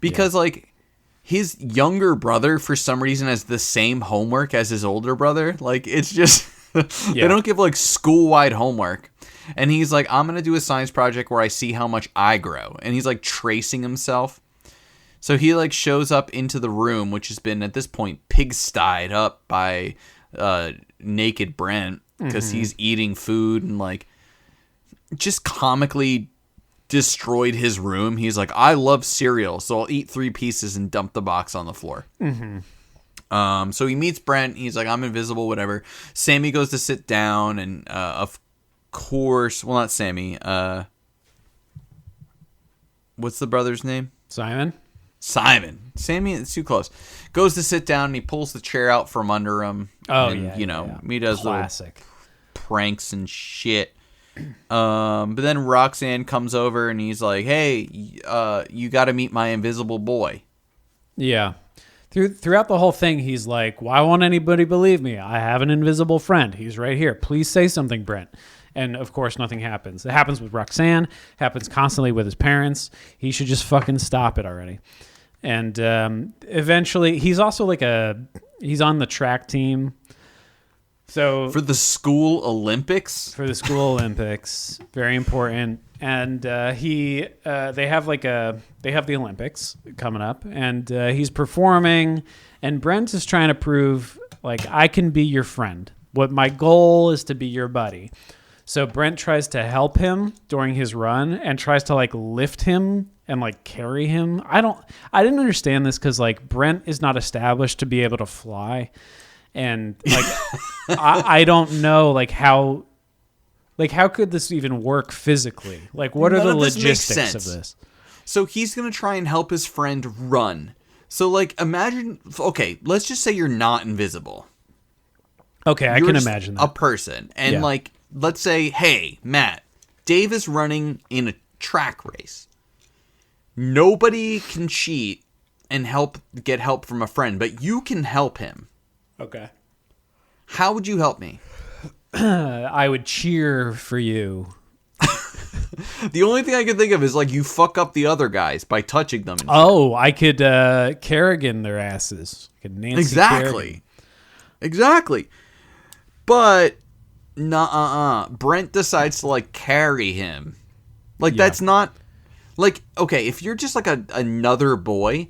because like his younger brother for some reason has the same homework as his older brother. Like it's just they don't give like school-wide homework. And he's like, I'm going to do a science project where I see how much I grow. And he's like tracing himself. So he like shows up into the room, which has been at this point pigsties up by naked Brent because he's eating food and like just comically destroyed his room. He's like, I love cereal, so I'll eat 3 pieces and dump the box on the floor. So he meets Brent. He's like, I'm invisible, whatever. Sammy goes to sit down, and of course, well, not Sammy. What's the brother's name? Simon. Sammy, it's too close. Goes to sit down, and he pulls the chair out from under him. Oh, and, yeah. You know, he does classic little pranks and shit. But then Roxanne comes over, and he's like, hey, you got to meet my invisible boy. Yeah. Throughout the whole thing, he's like, why won't anybody believe me? I have an invisible friend. He's right here. Please say something, Brent. And, of course, nothing happens. It happens with Roxanne. Happens constantly with his parents. He should just fucking stop it already. And eventually, he's also like he's on the track team. So For the school Olympics? For the school Olympics. Very important. And they have the Olympics coming up. And he's performing. And Brent is trying to prove, like, I can be your friend. What my goal is to be your buddy. So Brent tries to help him during his run and tries to like lift him and like carry him. I didn't understand this because like Brent is not established to be able to fly, and like I don't know like how could this even work physically? Like what are the logistics of this? So he's gonna try and help his friend run. So like imagine, okay, let's just say you're not invisible. Okay, I can imagine that. A person, and like. Let's say, hey, Matt, Dave is running in a track race. Nobody can cheat, and get help from a friend, but you can help him. Okay. How would you help me? I would cheer for you. The only thing I can think of is like you fuck up the other guys by touching them. Oh, I could Kerrigan their asses. I could Nancy Kerrigan. Exactly. But Brent decides to like carry him. Like that's not like okay, if you're just like another boy,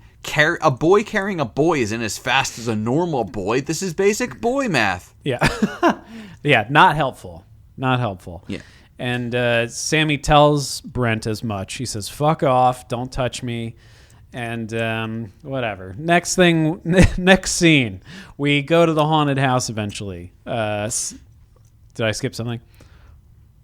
a boy carrying a boy isn't as fast as a normal boy. This is basic boy math. Yeah. Yeah, not helpful. Not helpful. Yeah. And Sammy tells Brent as much. He says, "Fuck off, don't touch me." And whatever. Next scene. We go to the haunted house eventually. Did I skip something?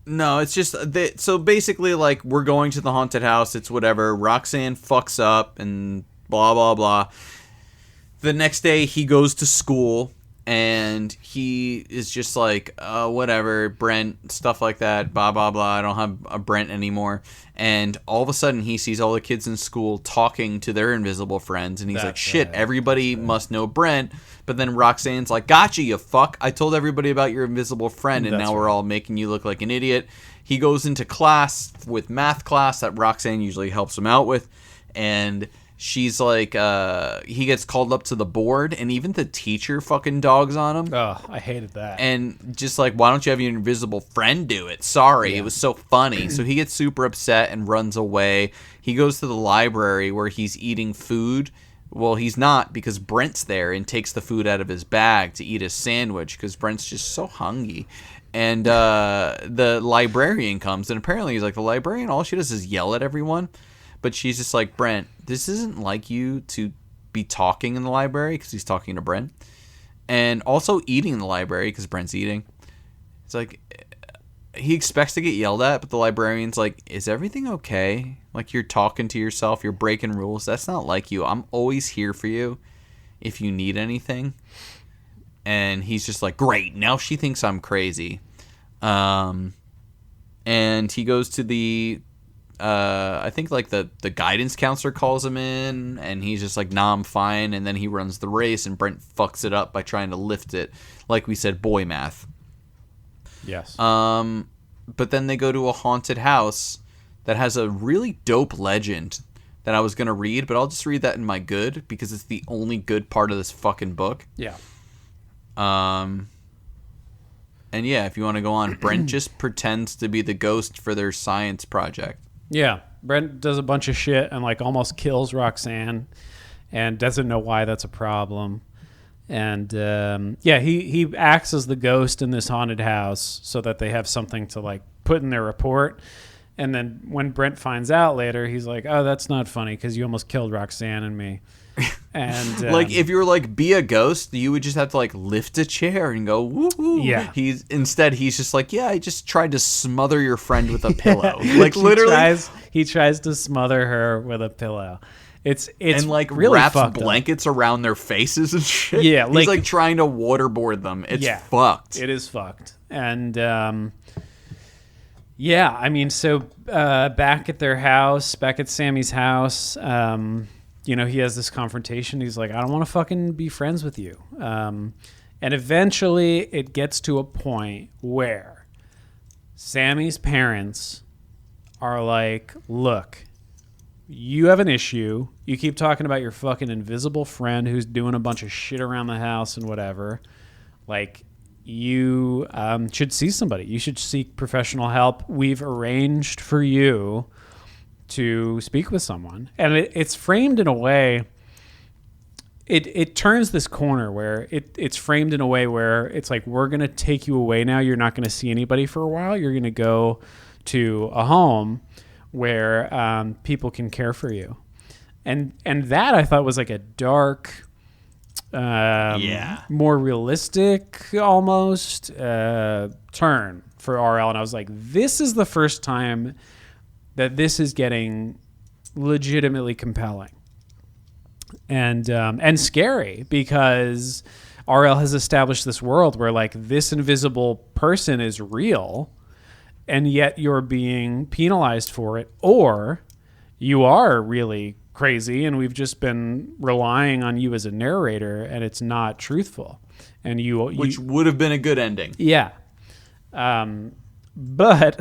No, it's just so basically like we're going to the haunted house. It's whatever. Roxanne fucks up and blah, blah, blah. The next day he goes to school and he is just like, whatever, Brent, stuff like that, blah, blah, blah. I don't have a Brent anymore. And all of a sudden he sees all the kids in school talking to their invisible friends. And he's like, shit, everybody must know Brent. But then Roxanne's like, gotcha, you fuck. I told everybody about your invisible friend, and now we're all making you look like an idiot. He goes into class with math class that Roxanne usually helps him out with. And she's like, he gets called up to the board, and even the teacher fucking dogs on him. Oh, I hated that. And just like, why don't you have your invisible friend do it? Sorry, it was so funny. So he gets super upset and runs away. He goes to the library where he's eating food. Well, he's not, because Brent's there and takes the food out of his bag to eat his sandwich because Brent's just so hungry. And the librarian comes, and apparently he's like, the librarian, all she does is yell at everyone. But she's just like, Brent, this isn't like you to be talking in the library, because he's talking to Brent. And also eating in the library, because Brent's eating. It's like, he expects to get yelled at, but the librarian's like, is everything okay? Like, you're talking to yourself, you're breaking rules. That's not like you. I'm always here for you if you need anything. And he's just like, great, now she thinks I'm crazy. And he goes to the I think like the guidance counselor calls him in, and he's just like, nah, I'm fine. And then he runs the race, and Brent fucks it up by trying to lift it. Like we said, boy math. Yes. But then they go to a haunted house that has a really dope legend that I was going to read, but I'll just read that in my good, because it's the only good part of this fucking book. Yeah. And yeah, if you want to go on, Brent just pretends to be the ghost for their science project. Yeah. Brent does a bunch of shit and like almost kills Roxanne and doesn't know why that's a problem. And he acts as the ghost in this haunted house so that they have something to like put in their report. And then when Brent finds out later, he's like, oh, that's not funny because you almost killed Roxanne and me. And like if you were like, be a ghost, you would just have to like lift a chair and go, woo. Yeah. He's just like, yeah, I just tried to smother your friend with a pillow. Like literally. He tries to smother her with a pillow. It's and like really wraps blankets around their faces and shit. Yeah, he's like trying to waterboard them. It's fucked. It is fucked. And yeah, I mean, so back at their house, back at Sammy's house, he has this confrontation. He's like, I don't want to fucking be friends with you. And eventually it gets to a point where Sammy's parents are like, look, you have an issue. You keep talking about your fucking invisible friend who's doing a bunch of shit around the house and whatever. Like, you should see somebody. You should seek professional help. We've arranged for you to speak with someone. And it's framed in a way, it turns this corner where it's framed in a way where it's like, we're going to take you away now. You're not going to see anybody for a while. You're going to go to a home where people can care for you. And that I thought was like a dark, more realistic almost turn for RL. And I was like, this is the first time that this is getting legitimately compelling and scary, because RL has established this world where like this invisible person is real, and yet you're being penalized for it, or you are really crazy, and we've just been relying on you as a narrator, and it's not truthful. And Which would have been a good ending. yeah. But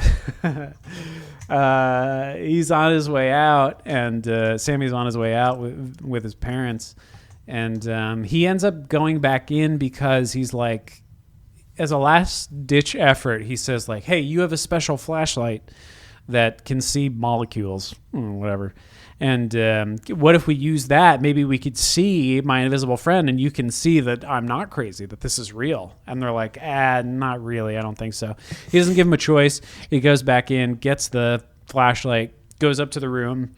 he's on his way out, and Sammy's on his way out with his parents, and he ends up going back in because he's like, as a last ditch effort, he says like, "Hey, you have a special flashlight that can see molecules, whatever. And what if we use that? Maybe we could see my invisible friend, and you can see that I'm not crazy, that this is real." And they're like, not really. I don't think so. He doesn't give him a choice. He goes back in, gets the flashlight, goes up to the room,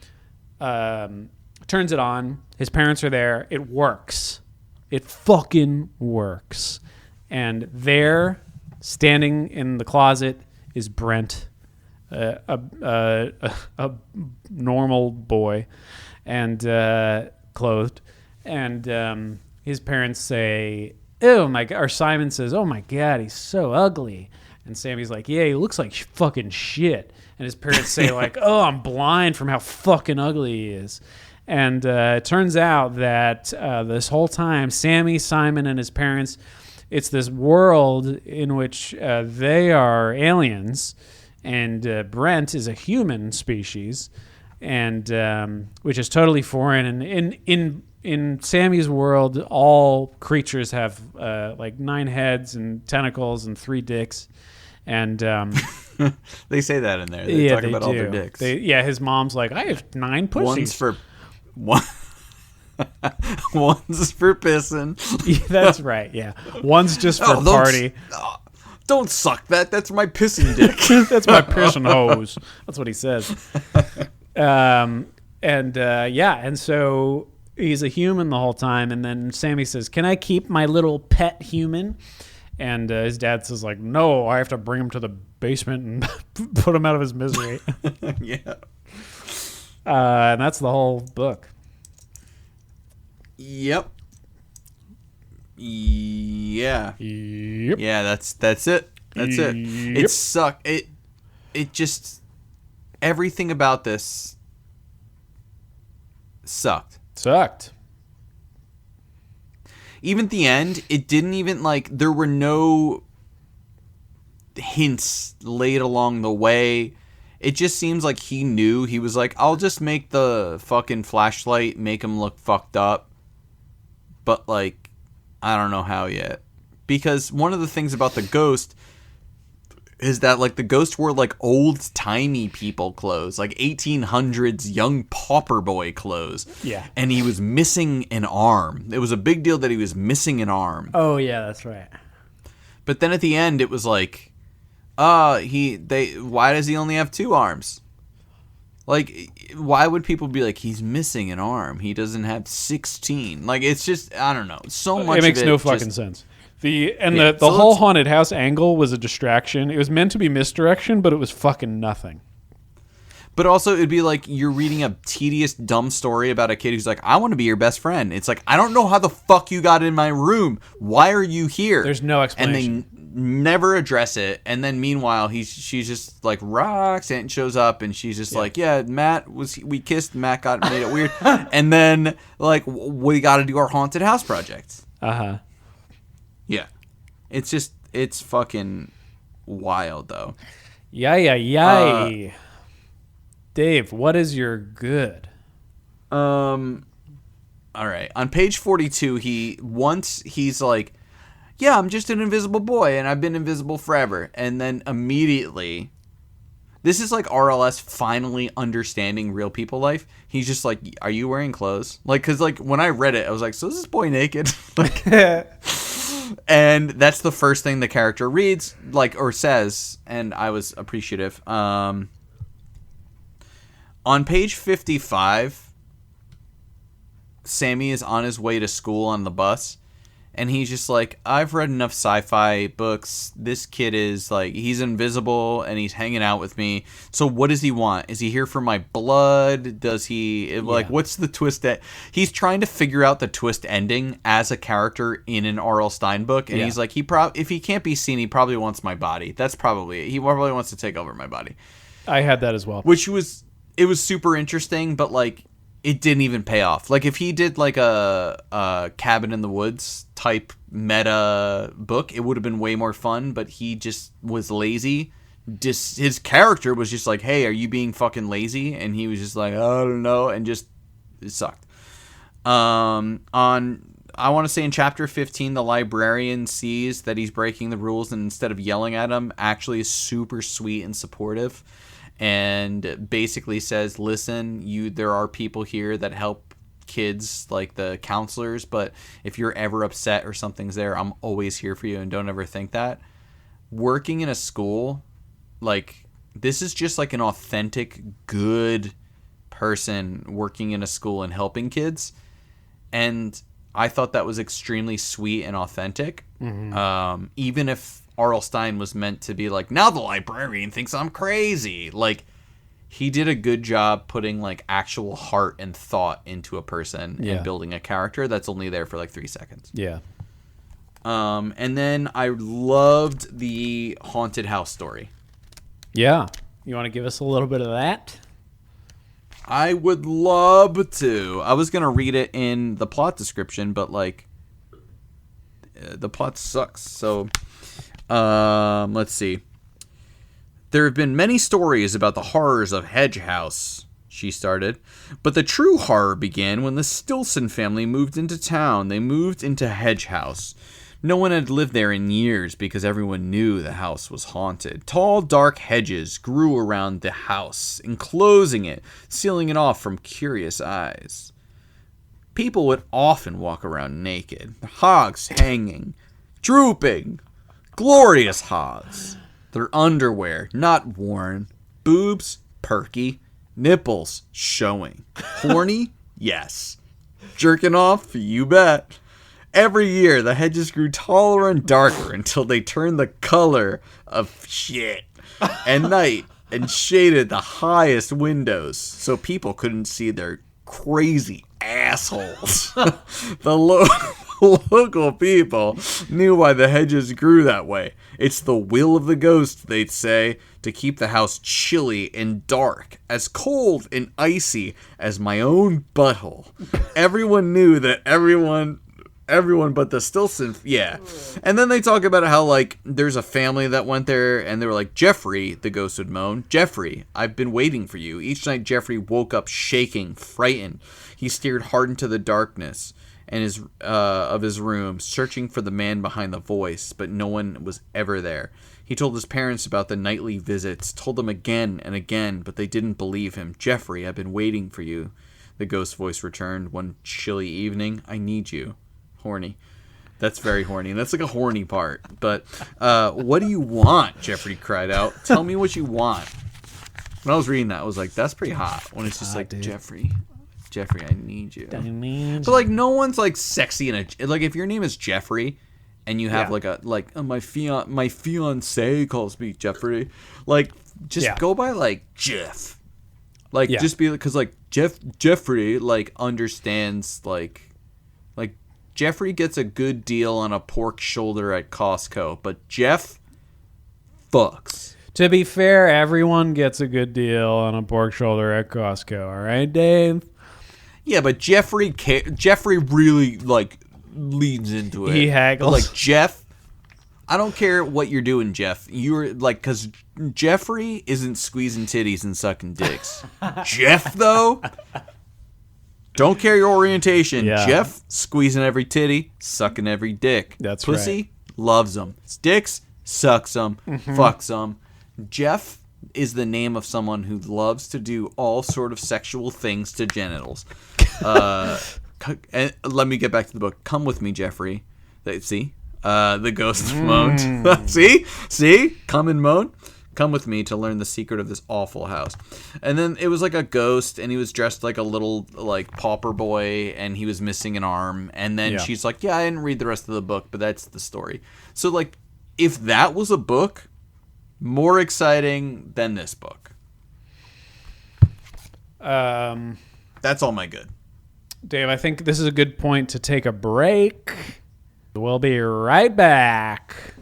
turns it on. His parents are there. It works. It fucking works. And there, standing in the closet, is Brent, a normal boy, and clothed. And his parents say, "Oh my God," or Simon says, "Oh my God, he's so ugly." And Sammy's like, "Yeah, he looks like fucking shit." And his parents say like, "Oh, I'm blind from how fucking ugly he is." And it turns out that this whole time, Sammy, Simon, and his parents, it's this world in which they are aliens, and Brent is a human species, and which is totally foreign. And in Sammy's world, all creatures have like 9 heads and tentacles and 3 dicks, and They say that in there. They talk about all their dicks. His mom's like, "I have 9 pussies." One's for one. One's for pissing. That's right. Yeah, one's just for party. Don't suck that. That's my pissing dick. That's my pissing hose. That's what he says. And so he's a human the whole time. And then Sammy says, "Can I keep my little pet human?" And his dad says, like, "No, I have to bring him to the basement and put him out of his misery." Yeah. And that's the whole book. Yep. Yeah. Yep. Yeah, that's it. That's it. Yep. It sucked. It just, everything about this sucked. Even at the end, it didn't even, like, there were no hints laid along the way. It just seems like he knew. He was like, "I'll just make the fucking flashlight make him look fucked up." But, like, I don't know how yet. Because one of the things about the ghost is that, like, the ghost wore, like, old-timey people clothes. Like, 1800s young pauper boy clothes. Yeah. And he was missing an arm. It was a big deal that he was missing an arm. Oh, yeah, that's right. But then at the end, it was like, why does he only have 2 arms? Like, why would people be like, he's missing an arm? He doesn't have 16. Like, it's just, I don't know. So much It makes of no fucking sense. The so whole haunted house angle was a distraction. It was meant to be misdirection, but it was fucking nothing. But also, it'd be like you're reading a tedious, dumb story about a kid who's like, "I want to be your best friend." It's like, I don't know how the fuck you got in my room. Why are you here? There's no explanation. And they never address it. And then meanwhile, she's just like, Roxanne shows up, and she's just like, "Yeah, we kissed. Matt made it weird." And then, like, we got to do our haunted house project. Uh-huh. Yeah. It's fucking wild, though. Yay. Dave, what is your good? All right. On page 42, he's like, "Yeah, I'm just an invisible boy, and I've been invisible forever." And then immediately, this is like RLS finally understanding real people life. He's just like, "Are you wearing clothes?" Like, because, like, when I read it, I was like, "So is this boy naked?" Like, and that's the first thing the character reads, like, or says, and I was appreciative. On page 55, Sammy is on his way to school on the bus, and he's just like, "I've read enough sci-fi books. This kid is, like, he's invisible, and he's hanging out with me. So what does he want? Is he here for my blood? Does he, like, what's the twist?" He's trying to figure out the twist ending as a character in an R.L. Stine book, and he's like, if he can't be seen, he probably wants my body. That's probably it. He probably wants to take over my body. I had that as well. It was super interesting, but, like, it didn't even pay off. Like, if he did like a Cabin in the Woods type meta book, it would have been way more fun, but he just was lazy. Just his character was just like, hey, are you being fucking lazy? And he was just like, I don't know, and just it sucked. I want to say in chapter 15, the librarian sees that he's breaking the rules, and instead of yelling at him, actually is super sweet and supportive, and basically says, listen, there are people here that help kids, like the counselors, but if you're ever upset or something's there, I'm always here for you, and don't ever think that. Working in a school, like, this is just like an authentic, good person working in a school and helping kids, and I thought that was extremely sweet and authentic. Even if R.L. Stine was meant to be like, now the librarian thinks I'm crazy. Like, he did a good job putting like actual heart and thought into a person and building a character that's only there for like 3 seconds. Yeah. And then I loved the haunted house story. Yeah. You want to give us a little bit of that? I would love to. I was going to read it in the plot description, but like the plot sucks. So let's see. There have been many stories about the horrors of Hedge House, she started, but the true horror began when the Stilson family moved into town. They moved into Hedge House. No one had lived there in years because everyone knew the house was haunted. Tall, dark hedges grew around the house, enclosing it, sealing it off from curious eyes. People would often walk around naked, their hogs hanging, drooping, glorious hogs. Their underwear not worn, boobs perky, nipples showing. Horny? Yes. Jerking off? You bet. Every year, the hedges grew taller and darker until they turned the color of shit at night and shaded the highest windows so people couldn't see their crazy assholes. The local people knew why the hedges grew that way. It's the will of the ghost, they'd say, to keep the house chilly and dark, as cold and icy as my own butthole. Everyone knew that everyone but the Stilson, yeah. And then they talk about how, like, there's a family that went there, and they were like, Jeffrey, the ghost would moan, Jeffrey, I've been waiting for you. Each night, Jeffrey woke up shaking, frightened. He stared hard into the darkness and of his room, searching for the man behind the voice, but no one was ever there. He told his parents about the nightly visits, told them again and again, but they didn't believe him. Jeffrey, I've been waiting for you, the ghost voice returned one chilly evening. I need you. Horny. That's very horny. And that's like a horny part. But what do you want? Jeffrey cried out. Tell me what you want. When I was reading that, I was like, that's pretty hot. When it's just like, dude. Jeffrey, I need you. But like, no one's like sexy in a, like, if your name is Jeffrey and you have my fiance calls me Jeffrey, like, just go by like Jeff. Like, just be, because like Jeffrey like understands like Jeffrey gets a good deal on a pork shoulder at Costco, but Jeff fucks. To be fair, everyone gets a good deal on a pork shoulder at Costco, all right, Dave? Yeah, but Jeffrey really, like, leans into it. He haggles. But, like, Jeff, I don't care what you're doing, Jeff. You're, like, because Jeffrey isn't squeezing titties and sucking dicks. Jeff, though... Don't care your orientation. Yeah. Jeff, squeezing every titty, sucking every dick. That's Pussy, right. Loves them. Dicks, sucks them, fucks them. Jeff is the name of someone who loves to do all sort of sexual things to genitals. And let me get back to the book. Come with me, Jeffrey. See? The ghost moaned. See? Come and moan. Come with me to learn the secret of this awful house. And then it was like a ghost, and he was dressed like a little, like, pauper boy, and he was missing an arm. And then she's like, I didn't read the rest of the book, but that's the story. So, like, if that was a book, more exciting than this book. That's all my good. Dave, I think this is a good point to take a break. We'll be right back.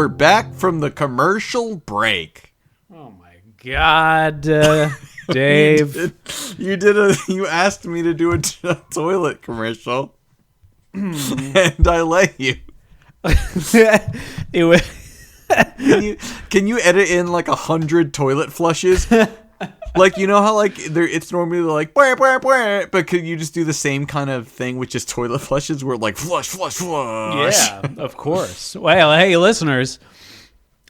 we're back from the commercial break. Oh my God, Dave. You asked me to do a toilet commercial, and I let you. It was. Can you edit in like 100 toilet flushes? Like, you know how like it's normally like bwah, bwah, bwah, but could you just do the same kind of thing with just toilet flushes where like flush, flush, flush? Yeah, of course. Well, hey, listeners,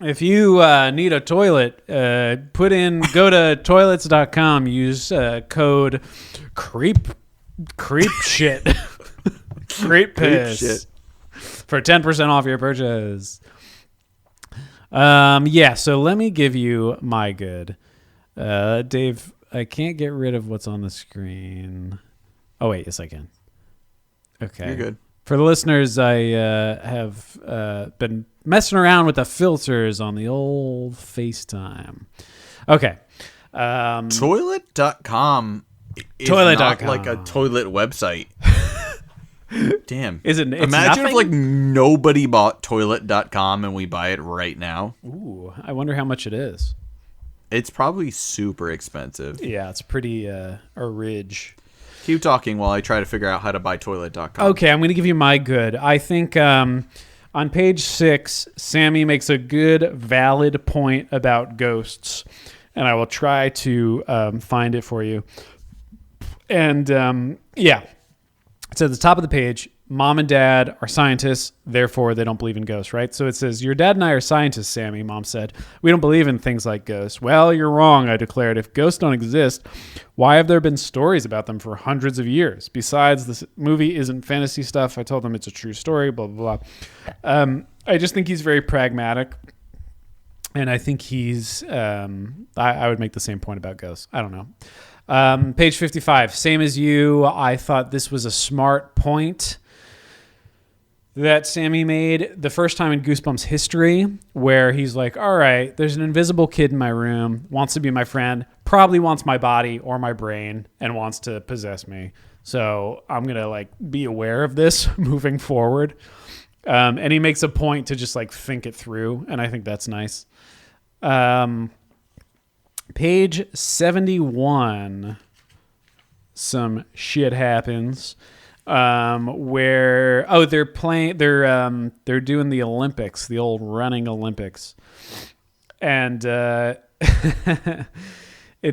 if you need a toilet, go to toilets.com, use code creep shit, creep piss shit. for 10% off your purchase. Yeah, so let me give you my good. Dave, I can't get rid of what's on the screen. Oh, wait, yes, I can. Okay. You're good. For the listeners, I have been messing around with the filters on the old FaceTime. Okay. Toilet.com is Toilet.com. not like a toilet website. Damn. Imagine Imagine if like nobody bought toilet.com and we buy it right now. Ooh, I wonder how much it is. It's probably super expensive. Yeah, it's pretty a ridge. Keep talking while I try to figure out how to buy toilet.com. Okay, I'm going to give you my good. I think on page 6, Sammy makes a good, valid point about ghosts, and I will try to find it for you. And yeah, it's at the top of the page. Mom and Dad are scientists, therefore they don't believe in ghosts, right? So it says, your dad and I are scientists, Sammy, Mom said. We don't believe in things like ghosts. Well, you're wrong, I declared. If ghosts don't exist, why have there been stories about them for hundreds of years? Besides, this movie isn't fantasy stuff. I told them it's a true story, blah, blah, blah. I just think he's very pragmatic. And I think he's, I would make the same point about ghosts. I don't know. Page 55, same as you. I thought this was a smart point that Sammy made the first time in Goosebumps history, where he's like, all right, there's an invisible kid in my room, wants to be my friend, probably wants my body or my brain and wants to possess me. So I'm going to like be aware of this moving forward. And he makes a point to just like think it through. And I think that's nice. Page 71, some shit happens. Where they're doing the Olympics, the old running Olympics, and it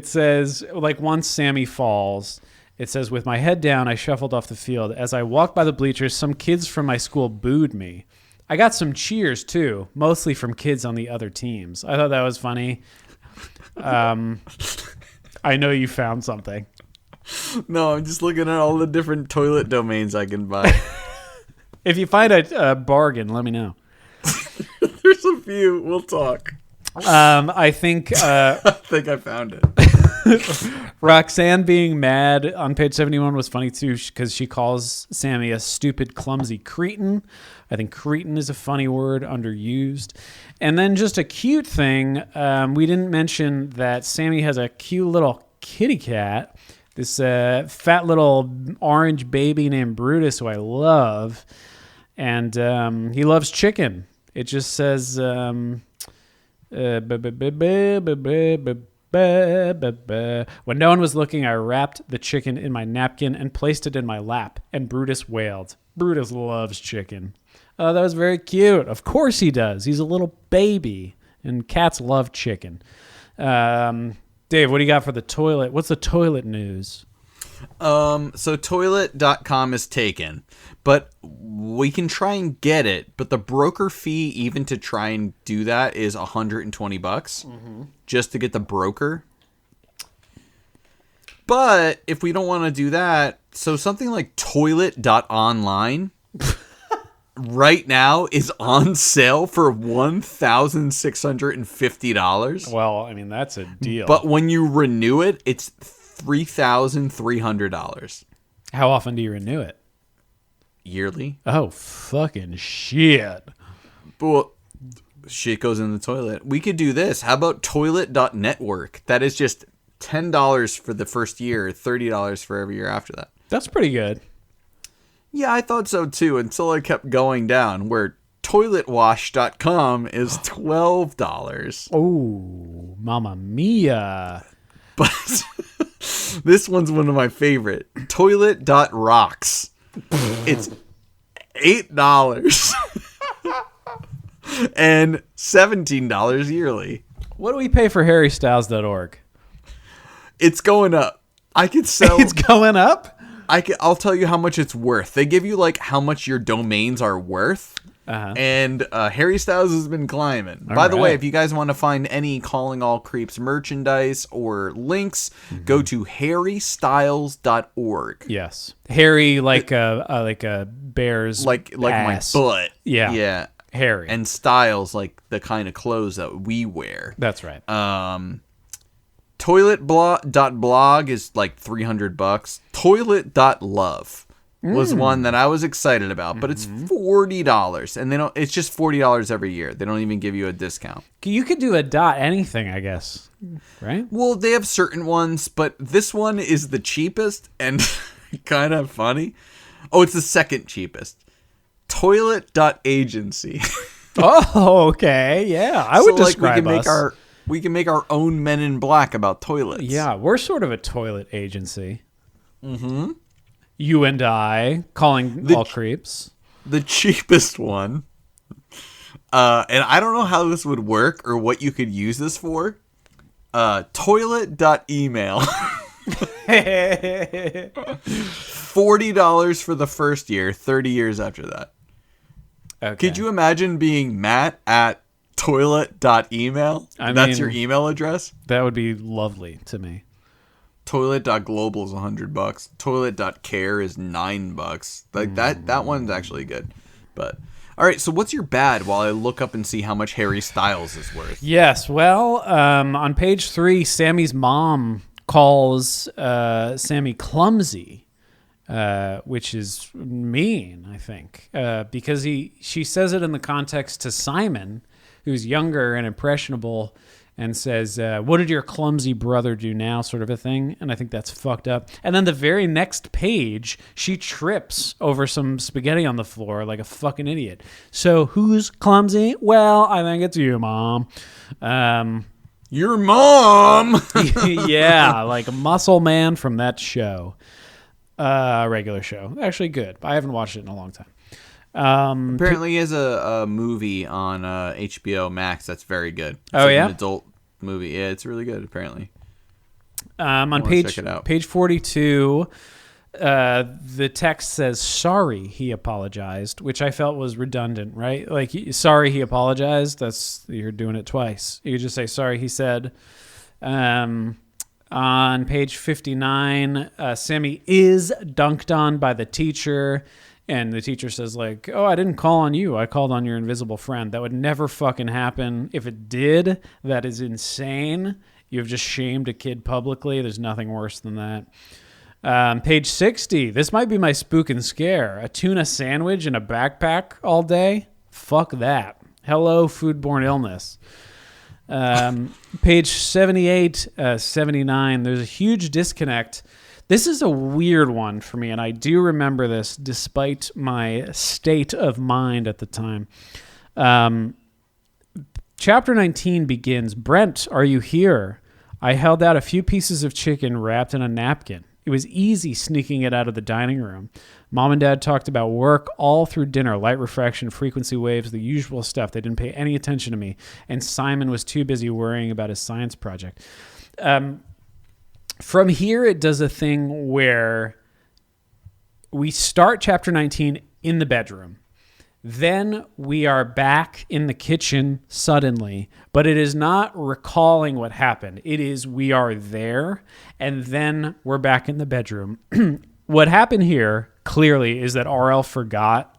says, like, once Sammy falls, it says, with my head down, I shuffled off the field. As I walked by the bleachers, some kids from my school booed me. I got some cheers too, mostly from kids on the other teams. I thought that was funny. I know you found something. No, I'm just looking at all the different toilet domains I can buy. If you find a bargain, let me know. There's a few. We'll talk. I think I think I found it. Roxanne being mad on page 71 was funny too, because she calls Sammy a stupid, clumsy cretin. I think cretin is a funny word, underused. And then just a cute thing, we didn't mention that Sammy has a cute little kitty cat. This fat little orange baby named Brutus, who I love. And he loves chicken. It just says, when no one was looking, I wrapped the chicken in my napkin and placed it in my lap. And Brutus wailed. Brutus loves chicken. Oh, that was very cute. Of course he does. He's a little baby. And cats love chicken. Dave, what do you got for the toilet? What's the toilet news? So toilet.com is taken, but we can try and get it. But the broker fee, even to try and do that, is $120 just to get the broker. But if we don't want to do that, so something like toilet.online right now is on sale for $1,650. Well, I mean, that's a deal. But when you renew it, it's $3,300. How often do you renew it? Yearly. Oh, fucking shit. But shit goes in the toilet. We could do this. How about toilet.network? That is just $10 for the first year, $30 for every year after that. That's pretty good. Yeah, I thought so too, until I kept going down, where toiletwash.com is $12. Oh, mamma mia. But this one's one of my favorite. Toilet.rocks. It's $8 and $17 yearly. What do we pay for harrystyles.org? It's going up. I could sell. It's going up? I'll tell you how much it's worth. They give you like how much your domains are worth. And Harry Styles has been climbing. By the way, if you guys want to find any Calling All Creeps merchandise or links, go to harrystyles.org. Yes, Harry like a bear's like ass. my butt. Yeah, Harry. And Styles like the kind of clothes that we wear. That's right. Toilet.blog is like $300. Toilet.love was one that I was excited about, but it's $40, and they don't. It's just $40 every year. They don't even give you a discount. You could do a dot anything, I guess, right? Well, they have certain ones, but this one is the cheapest and kind of funny. Oh, it's the second cheapest. Toilet.agency. Oh, okay, yeah. I would describe we can make our own Men in Black about toilets. Yeah, we're sort of a toilet agency. Mm-hmm. You and I, calling all creeps. The cheapest one. And I don't know how this would work or what you could use this for. Toilet.email. $40 for the first year, 30 years after that. Okay. Could you imagine being Matt at toilet.email? That's your email address? That would be lovely to me. Toilet.global is $100. Toilet.care is $9. Like that one's actually good. But all right, so what's your bad while I look up and see how much Harry Styles is worth? Yes, well, on page 3, Sammy's mom calls Sammy clumsy, which is mean, I think, because she says it in the context to Simon, who's younger and impressionable, and says, what did your clumsy brother do now, sort of a thing. And I think that's fucked up. And then the very next page, she trips over some spaghetti on the floor like a fucking idiot. So who's clumsy? Well, I think it's you, Mom. Your mom! Yeah, like a muscle man from that show. Regular show. Actually good. I haven't watched it in a long time. Apparently, he has a movie on HBO Max that's very good. It's an adult movie. Yeah, it's really good. Apparently, on page 42, the text says sorry he apologized, which I felt was redundant. Right? Like sorry he apologized. You're doing it twice. You could just say sorry he said. On page 59, Sammy is dunked on by the teacher. And the teacher says, like, oh, I didn't call on you. I called on your invisible friend. That would never fucking happen. If it did, that is insane. You've just shamed a kid publicly. There's nothing worse than that. Page 60. This might be my spook and scare. A tuna sandwich in a backpack all day? Fuck that. Hello, foodborne illness. Page 78, 79. There's a huge disconnect. This is a weird one for me, and I do remember this despite my state of mind at the time. Chapter 19 begins, Brent, are you here? I held out a few pieces of chicken wrapped in a napkin. It was easy sneaking it out of the dining room. Mom and Dad talked about work all through dinner, light refraction, frequency waves, the usual stuff. They didn't pay any attention to me, and Simon was too busy worrying about his science project. From here, it does a thing where we start chapter 19 in the bedroom. Then we are back in the kitchen suddenly, but it is not recalling what happened. It is we are there, and then we're back in the bedroom. What happened here, clearly, is that RL forgot,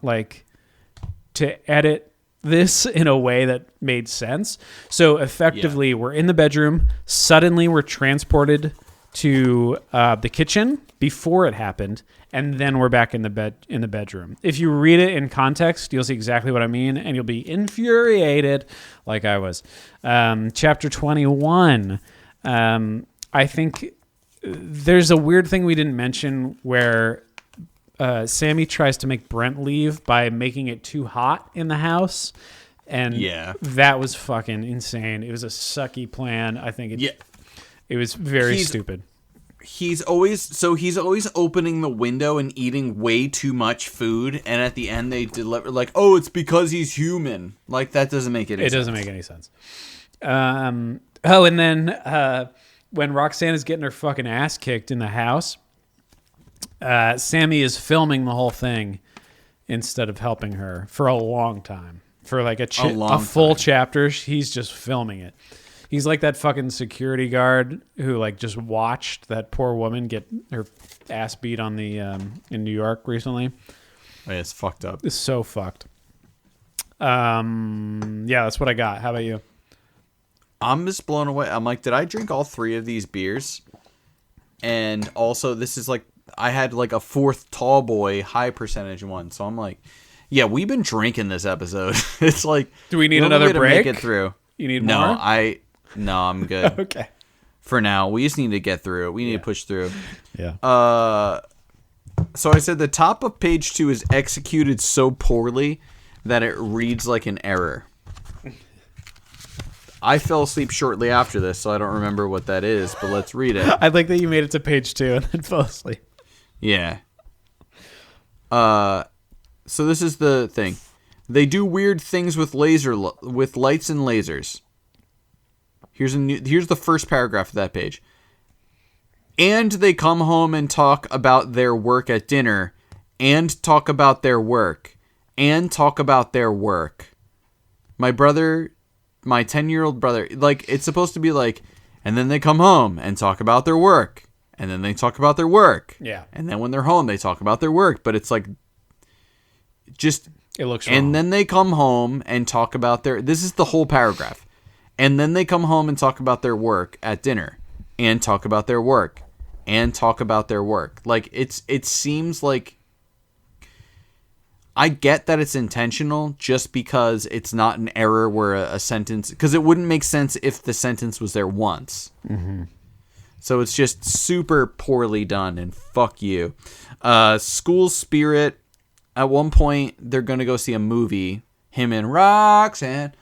to edit this in a way that made sense. So effectively, we're in the bedroom. Suddenly, we're transported to the kitchen before it happened, and then we're back in the bedroom. If you read it in context, you'll see exactly what I mean, and you'll be infuriated like I was. Chapter 21. I think there's a weird thing we didn't mention where Sammy tries to make Brent leave by making it too hot in the house. And that was fucking insane. It was a sucky plan. I think it was very stupid. He's always opening the window and eating way too much food, and at the end they deliver like, oh, it's because he's human. Like, that doesn't make any sense. It doesn't make any sense. And then when Roxanne is getting her fucking ass kicked in the house, Sammy is filming the whole thing instead of helping her for a long time. For like a full chapter, he's just filming it. He's like that fucking security guard who like just watched that poor woman get her ass beat on the in New York recently. Oh, yeah, it's fucked up. It's so fucked. Yeah, that's what I got. How about you? I'm just blown away. I'm like, did I drink all 3 of these beers? And also, this is like, I had like a 4th tall boy high percentage one. So I'm like, yeah, we've been drinking this episode. It's like, do we need another break? To make it through. You need more? No, I'm good. Okay. For now, we just need to get through it. We need to push through. Yeah. So I said the top of page 2 is executed so poorly that it reads like an error. I fell asleep shortly after this, so I don't remember what that is, but let's read it. I like that you made it to page 2 and then fell asleep. Yeah. So this is the thing. They do weird things with lights and lasers. Here's the first paragraph of that page. And they come home and talk about their work at dinner, and talk about their work, and talk about their work. My 10-year-old brother, like, it's supposed to be like, and then they come home and talk about their work, and then they talk about their work. Yeah. And then when they're home, they talk about their work, but it's like, just, it looks wrong. And then they come home and talk about this is the whole paragraph. And then they come home and talk about their work at dinner, and talk about their work, and talk about their work. Like, it seems like, I get that it's intentional just because it's not an error where a sentence, because it wouldn't make sense if the sentence was there once. Mm-hmm. So it's just super poorly done, and fuck you. School spirit. At one point, they're going to go see a movie. Him and Roxanne,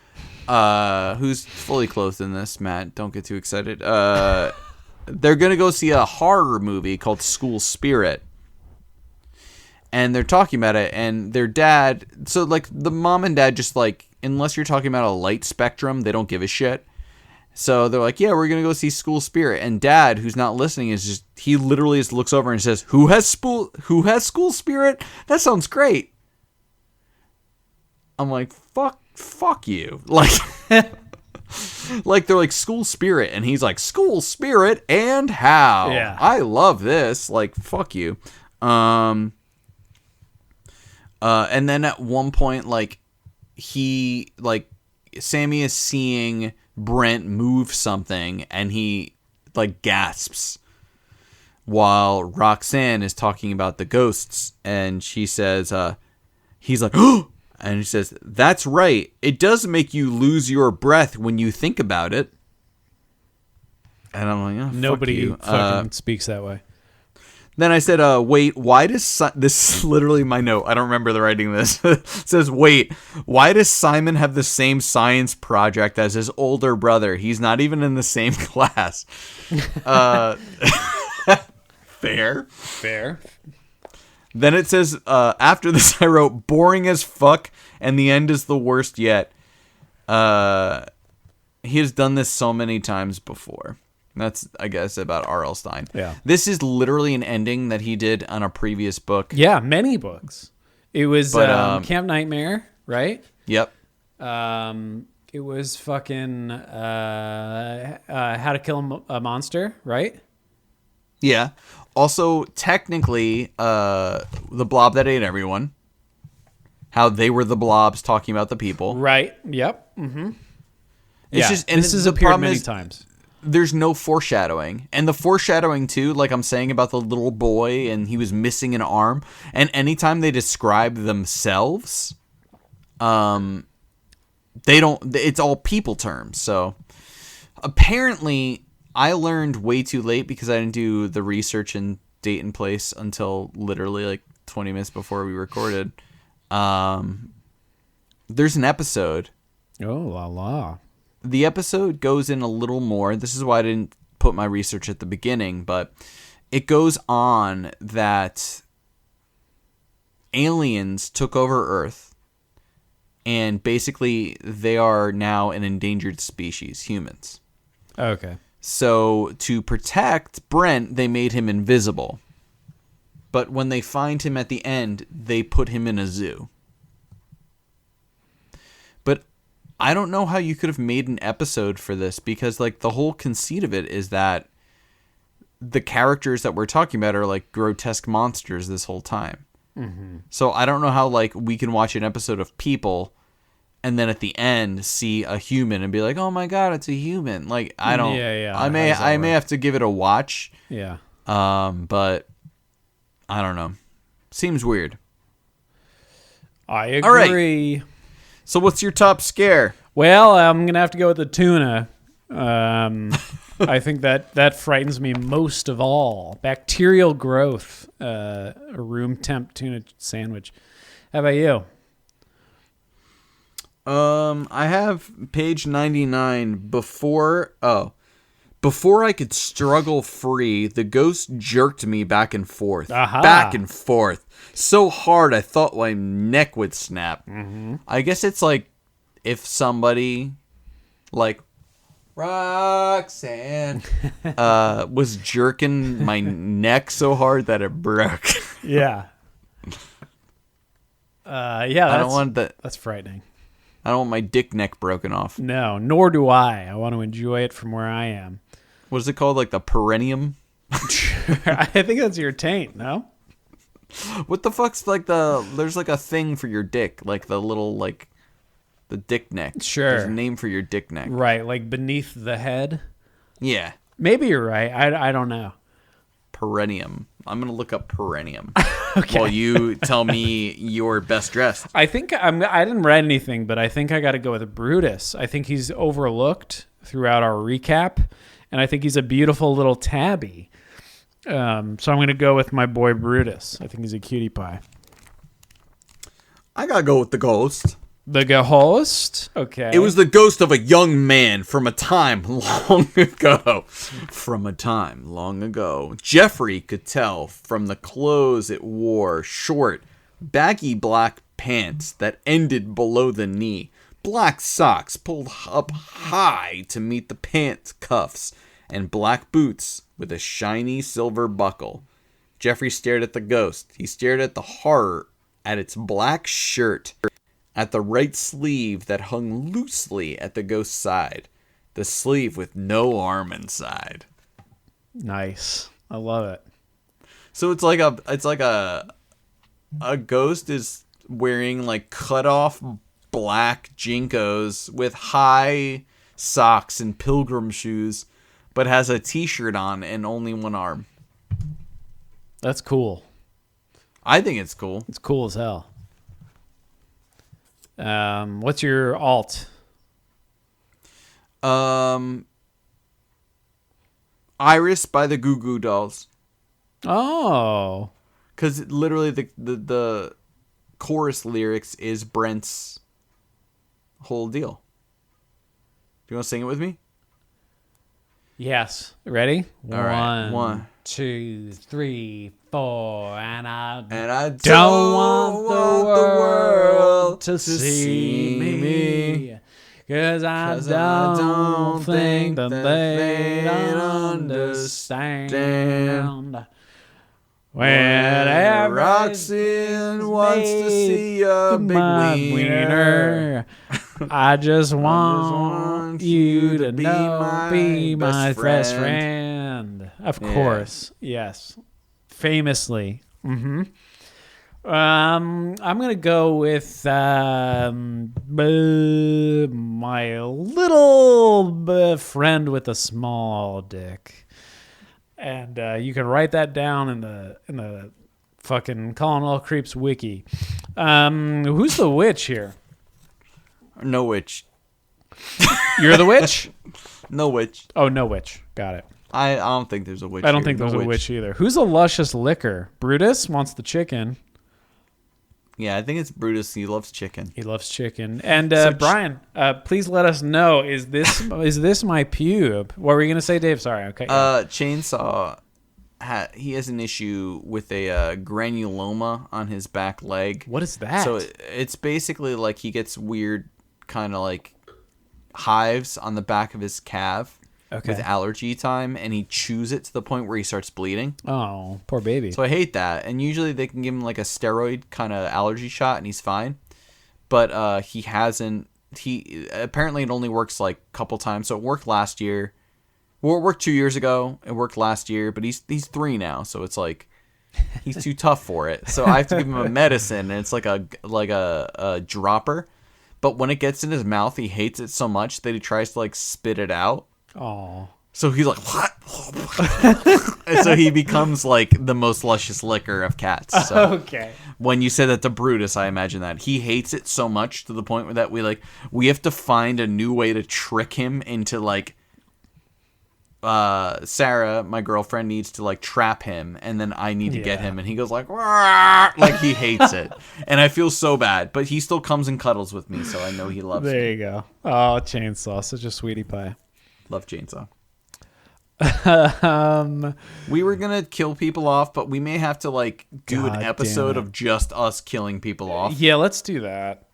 who's fully clothed in this. Matt, don't get too excited. They're going to go see a horror movie called School Spirit. And they're talking about it, and their dad... So, like, the mom and dad just, like, unless you're talking about a light spectrum, they don't give a shit. So they're like, yeah, we're going to go see School Spirit. And Dad, who's not listening, is just, he literally just looks over and says, who has School Spirit? That sounds great. I'm like, fuck you. Like, like, they're like, School Spirit. And he's like, School Spirit and how? Yeah. I love this. Like, fuck you. And then at one point, like, Sammy is seeing Brent move something, and he, like, gasps while Roxanne is talking about the ghosts, and she says, he's like, oh! And he says, that's right. It does make you lose your breath when you think about it. And I'm like, oh, nobody fuck you. fucking speaks that way. Then I said, wait, why does... This is literally my note. I don't remember the writing this. It says, wait, why does Simon have the same science project as his older brother? He's not even in the same class. Fair. Then it says, after this I wrote, boring as fuck, and the end is the worst yet. He has done this so many times before. That's, I guess, about R.L. Stine. Yeah. This is literally an ending that he did on a previous book. Yeah, many books. It was Camp Nightmare, right? Yep. It was fucking How to Kill a Monster, right? Yeah. Also, technically, the blob that ate everyone. How they were the blobs talking about the people. Right. Yep. Mm-hmm. It's just, and this has appeared many times. There's no foreshadowing. And the foreshadowing, too, like I'm saying about the little boy and he was missing an arm. And anytime they describe themselves, they don't... It's all people terms. So, apparently, I learned way too late because I didn't do the research and date and place until literally, like, 20 minutes before we recorded. There's an episode. Oh, la la. The episode goes in a little more. This is why I didn't put my research at the beginning, but it goes on that aliens took over Earth, and basically they are now an endangered species, humans. Okay. So to protect Brent, they made him invisible. But when they find him at the end, they put him in a zoo. But I don't know how you could have made an episode for this, because like the whole conceit of it is that the characters that we're talking about are like grotesque monsters this whole time. Mm-hmm. So I don't know how like we can watch an episode of people and then at the end see a human and be like, "Oh my god, it's a human." Like I don't. Yeah. I may have to give it a watch. Yeah. But I don't know. Seems weird. I agree. All right. So what's your top scare? Well, I'm gonna have to go with the tuna. I think that frightens me most of all. Bacterial growth. A room temp tuna sandwich. How about you? I have page 99. Before I could struggle free, the ghost jerked me back and forth. Aha. Back and forth. So hard I thought my neck would snap. Mm-hmm. I guess it's like if somebody like Roxanne was jerking my neck so hard that it broke. Yeah. I don't want that. That's frightening. I don't want my dick neck broken off. No, nor do I. I want to enjoy it from where I am. What is it called? Like the perineum? I think that's your taint, no? What the fuck's like there's like a thing for your dick, like the little like the dick neck. Sure. There's a name for your dick neck. Right, like beneath the head. Yeah. Maybe you're right. I don't know. Perineum. I'm gonna look up perineum. Okay. While you tell me your best dressed. I think I didn't write anything, but I think I got to go with Brutus. I think he's overlooked throughout our recap, and I think he's a beautiful little tabby. So I'm going to go with my boy Brutus. I think he's a cutie pie. I gotta go with the ghost. The ghost? Okay. It was the ghost of a young man from a time long ago. From a time long ago. Jeffrey could tell from the clothes it wore, short, baggy black pants that ended below the knee, black socks pulled up high to meet the pant cuffs, and black boots with a shiny silver buckle. Jeffrey stared at the ghost. He stared at the horror at its black shirt, at the right sleeve that hung loosely at the ghost's side, the sleeve with no arm inside. Nice. I love it. So it's like a ghost is wearing like cut off black jinkos with high socks and pilgrim shoes, but has a t-shirt on and only one arm. That's cool. I think it's cool. It's cool as hell. What's your alt? Iris by the Goo Goo Dolls. Oh. Because literally the chorus lyrics is Brent's whole deal. Do you want to sing it with me? Yes. Ready? All right. 1, 2, 3, 4, and I don't want the world to see me, 'cause I don't think that they understand. When Roxanne wants to see a big wiener, I just want you to know, be my best friend. Of course, yes. Famously. Mm-hmm. I'm gonna go with my little friend with a small dick. And you can write that down in the fucking Calling All Creeps wiki. Who's the witch here? No witch. You're the witch? No witch. Oh, no witch. Got it. I don't think there's a witch. I don't think there's a witch either. Who's a luscious liquor? Brutus wants the chicken. Yeah, I think it's Brutus. He loves chicken. He loves chicken. And So Brian, please let us know, is this my pube? What were you going to say, Dave? Sorry. Okay. Chainsaw, he has an issue with a granuloma on his back leg. What is that? So it's basically like he gets weird kind of like hives on the back of his calf with allergy time, and he chews it to the point where he starts bleeding. Oh, poor baby. So I hate that. And usually they can give him like a steroid kind of allergy shot and he's fine. But he hasn't. He apparently it only works like a couple times. So it worked last year. Well, it worked 2 years ago. It worked last year, but he's 3 now. So it's like he's too tough for it. So I have to give him a medicine, and it's like a dropper. But when it gets in his mouth, he hates it so much that he tries to like spit it out. Oh. So he's like, what? And so he becomes like the most luscious licker of cats. So Okay. when you say that to Brutus, I imagine that he hates it so much to the point where that we have to find a new way to trick him into like, Sarah, my girlfriend, needs to like trap him, and then I need to get him, and he goes like, "Rah!" Like he hates it, and I feel so bad, but he still comes and cuddles with me, so I know he loves There me. you go. Oh, Chainsaw, such a sweetie pie. Love Chainsaw. Um, We were gonna kill people off, but we may have to like do God an damn episode it. of just us killing people off. yeah, let's do that.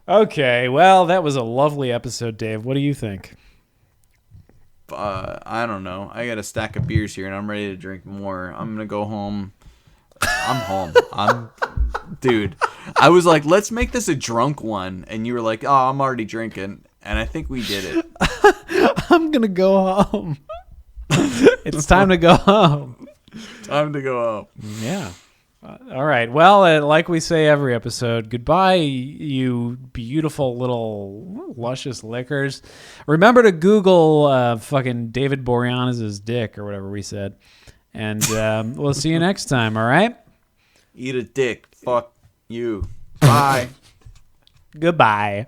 Okay, well, that was a lovely episode, Dave. What do you think? I don't know. I got a stack of beers here, and I'm ready to drink more. I'm gonna go home. I'm home. Dude. I was like, let's make this a drunk one, and you were like, oh, I'm already drinking, and I think we did it. I'm going to go home. It's time to go home. Time to go home. Yeah. All right. Well, like we say every episode, goodbye, you beautiful little luscious liquors. Remember to Google fucking David Boreanaz's dick or whatever we said. And we'll see you next time, all right? Eat a dick. Fuck you. Bye. Goodbye.